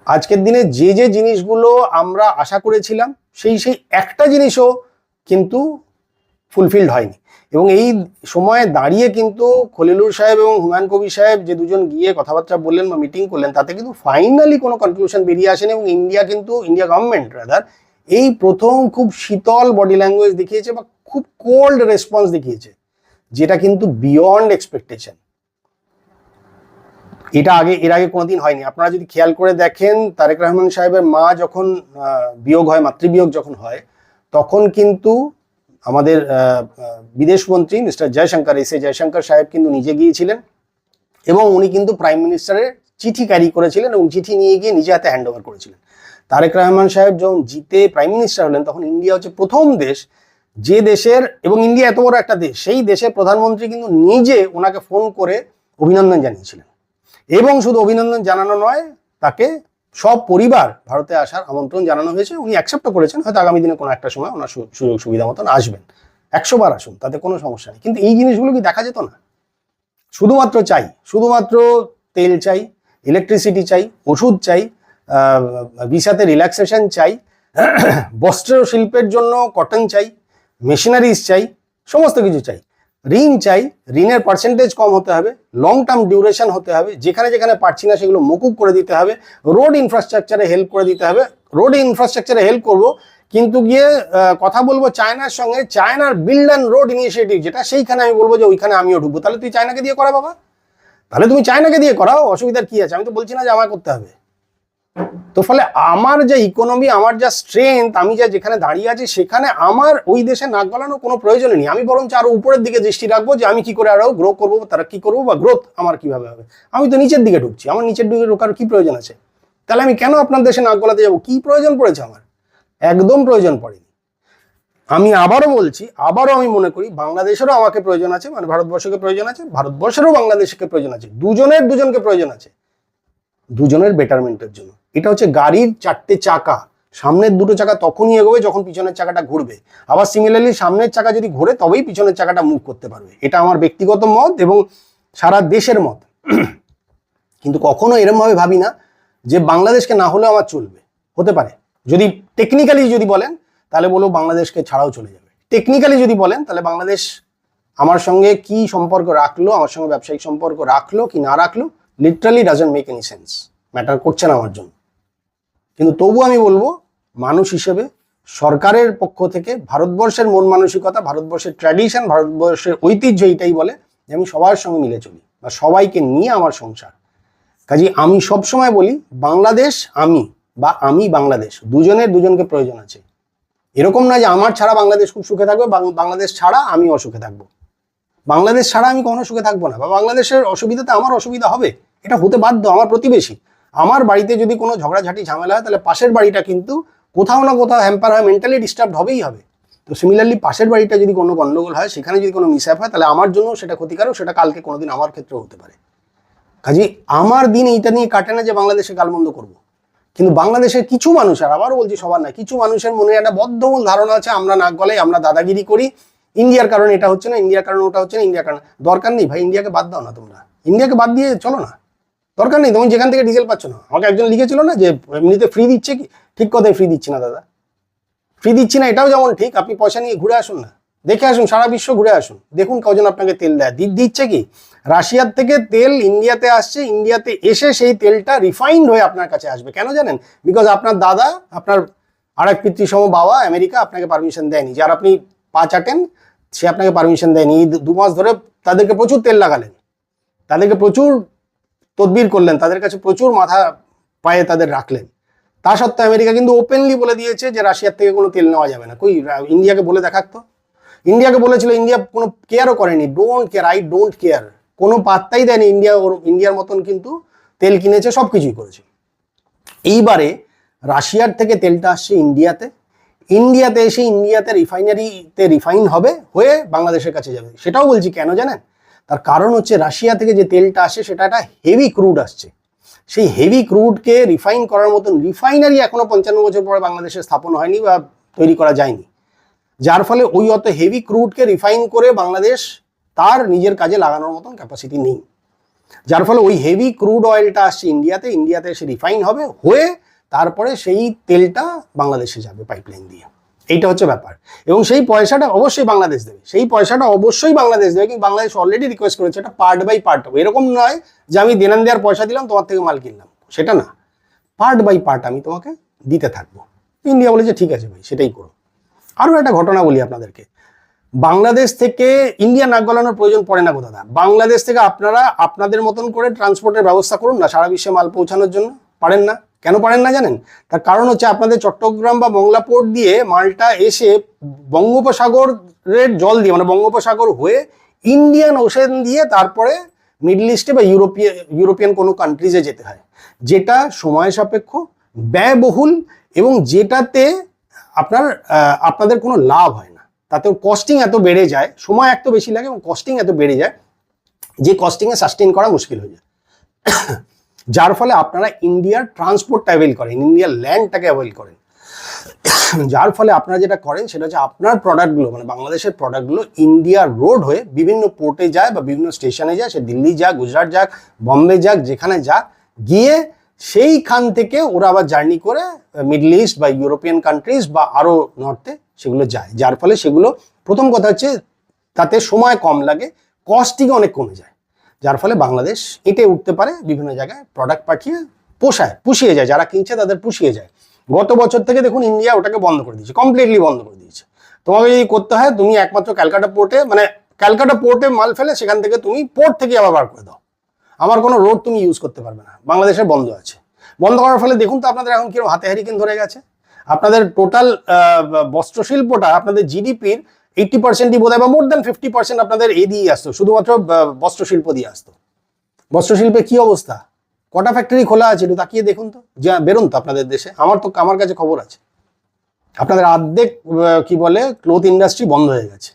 আজকের দিনে যে যে জিনিসগুলো আমরা আশা করেছিলাম, সেই একটা জিনিসও কিন্তু ফুলফিলড হয়নি। এবং এই সময়ে দাঁড়িয়ে কিন্তু খলিলুর সাহেব এবং হুমায়ুন কবির সাহেব যে দুজন গিয়ে কথাবার্তা বললেন বা মিটিং করলেন, তাতে কিন্তু ফাইনালি কোনো কনক্লুশন বেরিয়ে আসেনি। এবং ইন্ডিয়া গভর্নমেন্ট রাদার এই প্রথম খুব শীতল বডি ল্যাঙ্গুয়েজ দেখিয়েছে বা খুব কোল্ড রেসপন্স দেখিয়েছে, যেটা কিন্তু বিয়ন্ড এক্সপেকটেশন। এটা এর আগে কোনোদিন হয়নি। আপনারা যদি খেয়াল করে দেখেন, তারেক রহমান সাহেবের মা যখন বিয়োগ হয়, মাতৃবিয়োগ যখন হয়, তখন কিন্তু আমাদের বিদেশমন্ত্রী মিস্টার জয়শঙ্কর সাহেব কিন্তু নিজে গিয়েছিলেন এবং উনি কিন্তু প্রাইম মিনিস্টারের চিঠি ক্যারি করেছিলেন এবং চিঠি নিয়ে গিয়ে নিজে হাতে হ্যান্ড ওভার করেছিলেন। তারেক রহমান সাহেব যখন জিতে প্রাইম মিনিস্টার হলেন তখন ইন্ডিয়া হচ্ছে প্রথম দেশ যে দেশের, এবং ইন্ডিয়া এত বড় একটা দেশ, সেই দেশের প্রধানমন্ত্রী কিন্তু নিজে ওনাকে ফোন করে অভিনন্দন জানিয়েছিলেন। এবং শুধু অভিনন্দন জানানো নয়, তাকে সব পরিবার ভারতে আসার আমন্ত্রণ জানানো হয়েছে। উনি অ্যাকসেপ্টও করেছেন, হয়তো আগামী দিনে কোনো একটা সময় ওনার সুযোগ সুবিধা মতন আসবেন, 100 বার আসুন, তাতে কোনো সমস্যা নেই। কিন্তু এই জিনিসগুলো কি দেখা যেত না? শুধুমাত্র চাই, শুধুমাত্র তেল চাই, ইলেকট্রিসিটি চাই, ওষুধ চাই, ভিসাতে রিল্যাক্সেশন চাই, বস্ত্র শিল্পের জন্য কটন চাই, মেশিনারিজ চাই, সমস্ত কিছু চাই। ঋণ চাই, ঋণের পার্সেন্টেজ কম হতে হবে, লং টার্ম ডিউরেশন হতে হবে, যেখানে যেখানে পারছি না সেগুলো মকুব করে দিতে হবে, রোড ইনফ্রাস্ট্রাকচারে হেল্প করে দিতে হবে। রোড ইনফ্রাস্ট্রাকচারে হেল্প করব, কিন্তু গিয়ে কথা বলবো চায়নার সঙ্গে, চায়নার বিল্ড অ্যান্ড রোড ইনিশিয়েটিভ যেটা, সেইখানে আমি বলবো যে ওইখানে আমিও ঢুকবো। তাহলে তুই চায়নাকে দিয়ে করা বাবা, তাহলে তুমি চায়নাকে দিয়ে করাও, অসুবিধার কি আছে? আমি তো বলছি না যে আমার করতে হবে। তো ফলে আমার যে ইকোনমি, আমার যা স্ট্রেংথ, আমি যা যেখানে দাঁড়িয়ে আছি সেখানে আমার ওই দেশে নাক গলানোর কোনো প্রয়োজনই নেই। আমি বরঞ্চ আরো উপরের দিকে দৃষ্টি রাখবো যে আমি কি করে আরো গ্রো করবো, তারা কি করবো, বা গ্রোথ আমার কিভাবে হবে। আমি তো নিচের দিকে ঢুকছি, আমার নিচের দিকে ঢোকার কি প্রয়োজন আছে? তাহলে আমি কেন আপনার দেশে নাক গলাতে যাবো? কি প্রয়োজন পড়েছে আমার? একদম প্রয়োজন পড়েনি। আমি আবারও বলছি, আবারও আমি মনে করি বাংলাদেশেরও আমাকে প্রয়োজন আছে, মানে ভারতবর্ষকে প্রয়োজন আছে, ভারতবর্ষেরও বাংলাদেশকে প্রয়োজন আছে, দুজনের দুজনকে প্রয়োজন আছে, দুজনের বেটারমেন্টের জন্য। এটা হচ্ছে গাড়ির 4টে চাকা, সামনের 2টো চাকা তখনই এগোবে যখন পিছনের চাকাটা ঘুরবে। আবার সিমিলারলি সামনের চাকা যদি ঘুরে তবেই পিছনের চাকাটা মুভ করতে পারবে। এটা আমার ব্যক্তিগত মত এবং সারা দেশের মত। কিন্তু কখনো এরমভাবে ভাবি না যে বাংলাদেশকে না হলেও আমার চলবে। হতে পারে, যদি টেকনিক্যালি যদি বলেন তাহলে বলবো বাংলাদেশকে ছাড়াও চলে যাবে। টেকনিক্যালি যদি বলেন তাহলে বাংলাদেশ আমার সঙ্গে কি সম্পর্ক রাখলো, আমার সঙ্গে ব্যবসায়িক সম্পর্ক রাখলো কি না রাখলো, literally doesn't make any sense, matter করছে না আমার জন্য। কিন্তু তবু আমি বলবো মানুষ হিসেবে, সরকারের পক্ষ থেকে, ভারতবর্ষের মন মানসিকতা, ভারতবর্ষের ট্র্যাডিশন, ভারতবর্ষের ঐতিহ্য এইটাই বলে যে আমি সবার সঙ্গে মিলে চলি, বা সবাইকে নিয়ে আমার সংসার। কাজে আমি সবসময় বলি বাংলাদেশ আমি, বা আমি বাংলাদেশ, দুজনের দুজনকে প্রয়োজন আছে। এরকম না যে আমার ছাড়া বাংলাদেশ খুব সুখে থাকবে, বাংলাদেশ ছাড়া আমি অসুখে থাকবো। বাংলাদেশ ছাড়া আমি কখনো সুখে থাকবো না, বা বাংলাদেশের অসুবিধাতে আমার অসুবিধা হবে, এটা হতে বাধ্য। আমার প্রতিবেশী, আমার বাড়িতে যদি কোনো ঝগড়াঝাটি ঝামেলা হয় তাহলে পাশের বাড়িটা কিন্তু কোথাও না কোথাও হ্যাম্পার হয়, মেন্টালি ডিস্টার্ব হবেই হবে। তো সিমিলারলি পাশের বাড়িটা যদি কোনো গন্ডগোল হয়, সেখানে যদি কোনো মিসঅ্যাপ হয়, তাহলে আমার জন্য সেটা ক্ষতিকারক, সেটা কালকে কোনোদিন আমার ক্ষেত্রেও হতে পারে। কাজে আমার দিন এইটা নিয়ে কাটে না যে বাংলাদেশে গালমন্দ করবো। কিন্তু বাংলাদেশের কিছু মানুষ, আর আবারও বলছি সবার না, কিছু মানুষের মনে একটা বদ্ধমূল ধারণা আছে আমরা নাক গলাই, আমরা দাদাগিরি করি, ইন্ডিয়ার কারণে এটা হচ্ছে না, ইন্ডিয়ার কারণে ওটা হচ্ছে না, ইন্ডিয়ার কারণে। দরকার নেই ভাই, ইন্ডিয়াকে বাদ দাও না, তোমরা ইন্ডিয়াকে বাদ দিয়ে চলো না, দরকার নেই। তুমি যেখান থেকে ডিজেল পাচ্ছ না, আমাকে একজন লিখেছিল না যে এমনিতে ফ্রি দিচ্ছে, কি ঠিক কথাই ফ্রি দিচ্ছি না দাদা, ফ্রি দিচ্ছি না, এটাও যেমন ঠিক। আপনি পয়সা নিয়ে ঘুরে আসুন না, দেখে আসুন, সারা বিশ্ব ঘুরে আসুন, দেখুন কজন আপনাকে তেল দেয়। দিচ্ছে কি, রাশিয়ার থেকে তেল ইন্ডিয়াতে আসছে, ইন্ডিয়াতে এসে সেই তেলটা রিফাইন্ড হয়ে আপনার কাছে আসবে। কেন জানেন? বিকজ আপনার দাদা, আপনার আর এক পিতৃসম বাবা আমেরিকা আপনাকে পারমিশন দেয়নি, যার আপনি পা চাটেন সে আপনাকে পারমিশন দেয়নি। 2 মাস ধরে তাদেরকে প্রচুর তেল লাগালেন, তাদেরকে প্রচুর তদবির করলেন, তাদের কাছে প্রচুর মাথা পায়ে তাদের রাখলেন। তা সত্ত্বেও আমেরিকা কিন্তু ওপেনলি বলে দিয়েছে যে রাশিয়ার থেকে কোনো তেল নেওয়া যাবে না। কই ইন্ডিয়াকে বলে দেখাতো? ইন্ডিয়াকে বলেছিল, ইন্ডিয়া কোনো কেয়ারও করেনি, don't care, I don't care, কোনো পাত্তাই দেয়নি। ইন্ডিয়ার মতন কিন্তু তেল কিনেছে, সব কিছুই করেছে। এইবারে রাশিয়ার থেকে তেলটা আসছে ইন্ডিয়াতে, ইন্ডিয়াতে এসে ইন্ডিয়াতে রিফাইনারিতে রিফাইন হবে, হয়ে বাংলাদেশের কাছে যাবে। সেটাও বলছি কেন জানেন? তার কারণ হচ্ছে রাশিয়া থেকে যে তেলটা আসে সেটা একটা হেভি ক্রুড আসছে। সেই হেভি ক্রুডকে রিফাইন করার মতন রিফাইনারি এখনো 55 বছর পরে বাংলাদেশে স্থাপন হয়নি বা তৈরি করা যায়নি, যার ফলে ওই অত হেভি ক্রুডকে রিফাইন করে বাংলাদেশ তার নিজের কাজে লাগানোর মতন ক্যাপাসিটি নেই। যার ফলে ওই হেভি ক্রুড অয়েলটা আসছে ইন্ডিয়াতে, ইন্ডিয়াতে এসে রিফাইন হবে, হয়ে তারপরে সেই তেলটা বাংলাদেশে যাবে পাইপলাইন দিয়ে। এইটা হচ্ছে ব্যাপার। এবং সেই পয়সাটা অবশ্যই বাংলাদেশ দেবে, সেই পয়সাটা অবশ্যই বাংলাদেশ দেবে। কিন্তু বাংলাদেশ অলরেডি রিকোয়েস্ট করেছে এটা পার্ট বাই পার্ট হবে। এরকম নয় যে আমি দেনান দেওয়ার পয়সা দিলাম, তোমার থেকে মাল কিনলাম, সেটা না, পার্ট বাই পার্ট আমি তোমাকে দিতে থাকবো। ইন্ডিয়া বলেছে ঠিক আছে ভাই, সেটাই করো। আরও একটা ঘটনা বলি আপনাদেরকে, বাংলাদেশ থেকে ইন্ডিয়া নাক গলানোর প্রয়োজন পড়ে না গো দাদা। বাংলাদেশ থেকে আপনারা আপনাদের মতন করে ট্রান্সপোর্টের ব্যবস্থা করুন না সারা বিশ্বে মাল পৌঁছানোর জন্য। পারেন না, কেন পারেন না জানেন? তার কারণ হচ্ছে আপনাদের চট্টগ্রাম বা মংলা পোর্ট দিয়ে মালটা এসে বঙ্গোপসাগরের জল দিয়ে, মানে বঙ্গোপসাগর হয়ে ইন্ডিয়ান ওশেন দিয়ে তারপরে মিডল ইস্টে বা ইউরোপিয়ান কোনো কান্ট্রিজে যেতে হয়, যেটা সময় সাপেক্ষ, ব্যয়বহুল এবং যেটাতে আপনাদের কোনো লাভ হয় না। তাতে কস্টিং এত বেড়ে যায়, সময় এত বেশি লাগে এবং কস্টিং এত বেড়ে যায় যে কস্টিংয়ে সাস্টেইন করা মুশকিল হয়ে যায়। যার ফলে আপনারা ইন্ডিয়ার ট্রান্সপোর্টটা অ্যাভেল করেন, ইন্ডিয়ার ল্যান্ডটাকে অ্যাভেল করেন। যার ফলে আপনারা যেটা করেন সেটা হচ্ছে আপনার প্রোডাক্টগুলো, মানে বাংলাদেশের প্রোডাক্টগুলো ইন্ডিয়ার রোড হয়ে বিভিন্ন পোর্টে যায় বা বিভিন্ন স্টেশনে যায়, সে দিল্লি যাক, গুজরাট যাক, বম্বে যাক, যেখানে যাক, গিয়ে সেইখান থেকে ওরা আবার জার্নি করে মিডল ইস্ট বা ইউরোপিয়ান কান্ট্রিজ বা আরও নর্থে সেগুলো যায়। যার ফলে সেগুলো, প্রথম কথা হচ্ছে তাতে সময় কম লাগে, কস্টিং অনেক কমে যায়। যার ফলে বাংলাদেশ এঁটে উঠতে পারে, বিভিন্ন জায়গায় প্রোডাক্ট পাঠিয়ে পুষিয়ে যায়, যারা কিনছে তাদের পুষিয়ে যায়। গত বছর থেকে দেখুন ইন্ডিয়া ওটাকে বন্ধ করে দিয়েছে, কমপ্লিটলি বন্ধ করে দিয়েছে। তোমাকে যদি করতে হয় তুমি একমাত্র ক্যালকাটা পোর্টে মাল ফেলে সেখান থেকে তুমি পোর্ট থেকে আবার বার করে দাও, আমার কোনো রোড তুমি ইউজ করতে পারবে না। বাংলাদেশে বন্ধ আছে। বন্ধ করার ফলে দেখুন তো আপনাদের এখন কিরকম হাতে হ্যারিকেন ধরে গেছে। আপনাদের টোটাল বস্ত্রশিল্পটা, আপনাদের জিডিপির 80%ই বোধ হয় বা মোর দ্যান 50% আপনাদের দিয়ে আসতো, শুধুমাত্র বস্ত্রশিল্প দিয়ে আসতো। বস্ত্রশিল্পে কি অবস্থা, কটা ফ্যাক্টরি খোলা আছে একটু তাকিয়ে দেখুন তো, যা বেরোন তো আপনাদের দেশে। আমার কাছে খবর আছে আপনাদের অর্ধেক ক্লোথ ইন্ডাস্ট্রি বন্ধ হয়ে গেছে।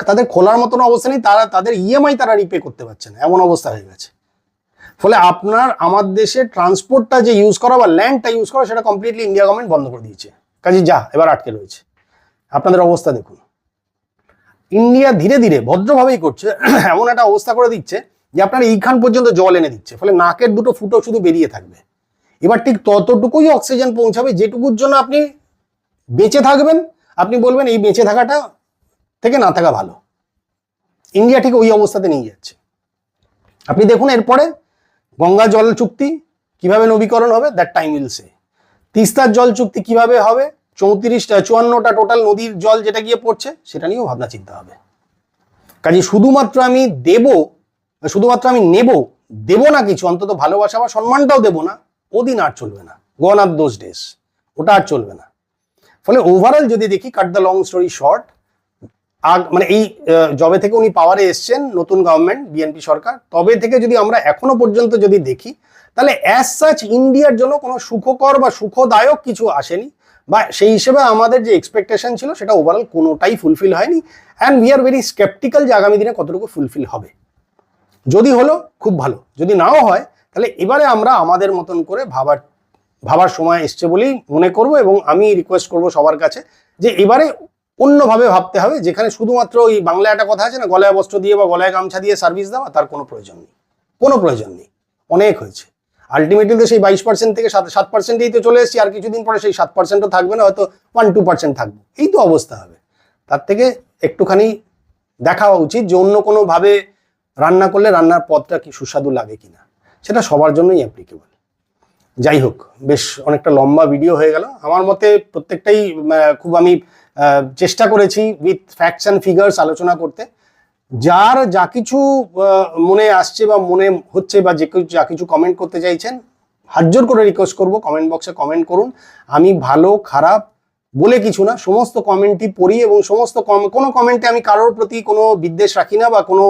তাদের খোলার মতন অবস্থা নেই, তাদের ইএমআই তারা রিপে করতে পারছে না, এমন অবস্থা হয়ে গেছে। ফলে আমার দেশে ট্রান্সপোর্টটা যে ইউজ করা বা ল্যান্ডটা ইউজ করা সেটা কমপ্লিটলি ইন্ডিয়া গভর্নমেন্ট বন্ধ করে দিয়েছে। কাজে এবার আটকে রয়েছে। আপনাদের অবস্থা দেখুন। ইন্ডিয়া ধীরে ধীরে ভদ্রভাবেই করছে, এমন একটা অবস্থা করে দিচ্ছে যে আপনার এইখান পর্যন্ত জল এনে দিচ্ছে, ফলে নাকের দুটো ফুটো শুধু বেরিয়ে থাকবে। এবার ঠিক ততটুকুই অক্সিজেন পৌঁছাবে যেটুকুর জন্য আপনি বেঁচে থাকবেন। আপনি বলবেন এই বেঁচে থাকাটা থেকে না থাকা ভালো। ইন্ডিয়া ঠিক ওই অবস্থাতে নিয়ে যাচ্ছে। আপনি দেখুন এরপরে গঙ্গা জল চুক্তি কিভাবে নবীকরণ হবে, দ্যাট টাইম উইল সে। তিস্তার জল চুক্তি কিভাবে হবে, 54টা টোটাল নদীর জল যেটা গিয়ে পড়ছে সেটা নিয়েও ভাবনা চিন্তা হবে। কাজে শুধুমাত্র আমি দেব না কিছু, অন্তত ভালোবাসা বা সম্মানটাও দেব না, ওদিন আর চলবে না। গন আর দোজ ডেজ, ওটা আর চলবে না। ফলে ওভারঅল যদি দেখি, cut the long story short, মানে এই যবে থেকে উনি পাওয়ারে এসছেন নতুন গভর্নমেন্ট বিএনপি সরকার, তবে থেকে যদি আমরা এখনো পর্যন্ত যদি দেখি, তাহলে অ্যাজ সাচ ইন্ডিয়ার জন্য কোনো সুখকর বা সুখদায়ক কিছু আসেনি, বা সেই হিসেবে আমাদের যে এক্সপেকটেশন ছিল সেটা ওভারঅল কোনোটাই ফুলফিল হয়নি। And we are very sceptical যে আগামী দিনে কতটুকু ফুলফিল হবে। যদি হলো খুব ভালো, যদি নাও হয় তাহলে এবারে আমরা আমাদের মতন করে ভাবার সময় এসছে বলেই মনে করব। এবং আমি রিকোয়েস্ট করব সবার কাছে যে এবারে অন্যভাবে ভাবতে হবে, যেখানে শুধুমাত্র ওই বাংলায় একটা কথা আছে না, গলায় বস্ত্র দিয়ে বা গলায় গামছা দিয়ে সার্ভিস দেওয়া, তার কোনো প্রয়োজন নেই, অনেক হয়েছে। আলটিমেটলি তো সেই 22% থেকে 7%ই তো চলে এসেছি, আর কিছুদিন পরে সেই 7%ও থাকবে না, হয়তো 1-2% থাকবে, এই তো অবস্থা হবে। তার থেকে একটুখানি দেখা উচিত যে অন্য কোনোভাবে রান্না করলে রান্নার পদটা কি সুস্বাদু লাগে কিনা, সেটা সবার জন্যই অ্যাপ্লিকেবল। যাই হোক, বেশ অনেকটা লম্বা ভিডিও হয়ে গেল। আমার মতে প্রত্যেকটাই খুব আমি চেষ্টা করেছি উইথ ফ্যাক্টস অ্যান্ড ফিগার্স আলোচনা করতে। যার যা কিছু মনে আসছে বা মনে হচ্ছে বা যা কিছু কমেন্ট করতে চাইছেন, হাত জোর করে রিকোয়েস্ট করবো কমেন্ট বক্সে কমেন্ট করুন। আমি ভালো খারাপ বলে কিছু না, সমস্ত কমেন্টই পড়ি এবং কোনো কমেন্টে আমি কারোর প্রতি কোনো বিদ্বেষ রাখি না বা কোনো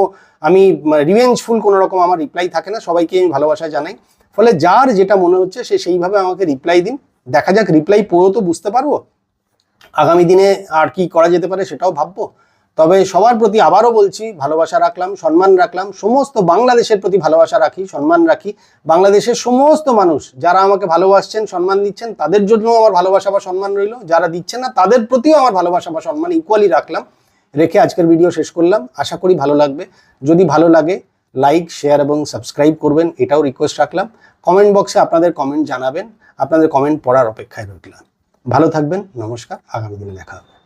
আমি রিভেঞ্জফুল কোনো রকম আমার রিপ্লাই থাকে না, সবাইকে আমি ভালোবাসা জানাই। ফলে যার যেটা মনে হচ্ছে সেইভাবে আমাকে রিপ্লাই দিন। দেখা যাক, রিপ্লাই পড়েও তো বুঝতে পারবো, আগামী দিনে আর কি করা যেতে পারে সেটাও ভাববো। তবে সবার প্রতি আবারও বলছি, ভালোবাসা রাখলাম, সম্মান রাখলাম, সমস্ত বাংলাদেশের প্রতি ভালোবাসা রাখি, সম্মান রাখি। বাংলাদেশের সমস্ত মানুষ যারা আমাকে ভালোবাসছেন, সম্মান দিচ্ছেন, তাদের জন্য আমার ভালোবাসা বা সম্মান রইল। যারা দিচ্ছেন না তাদের প্রতিও আমার ভালোবাসা বা সম্মান ইকুয়ালি রাখলাম, রেখে আজকের ভিডিও শেষ করলাম। আশা করি ভালো লাগবে। যদি ভালো লাগে লাইক, শেয়ার এবং সাবস্ক্রাইব করবেন, এটাও রিকোয়েস্ট রাখলাম। কমেন্ট বক্সে আপনাদের কমেন্ট জানাবেন, আপনাদের কমেন্ট পড়ার অপেক্ষায় রইলাম। ভালো থাকবেন, নমস্কার, আগামী দিনে দেখা হবে।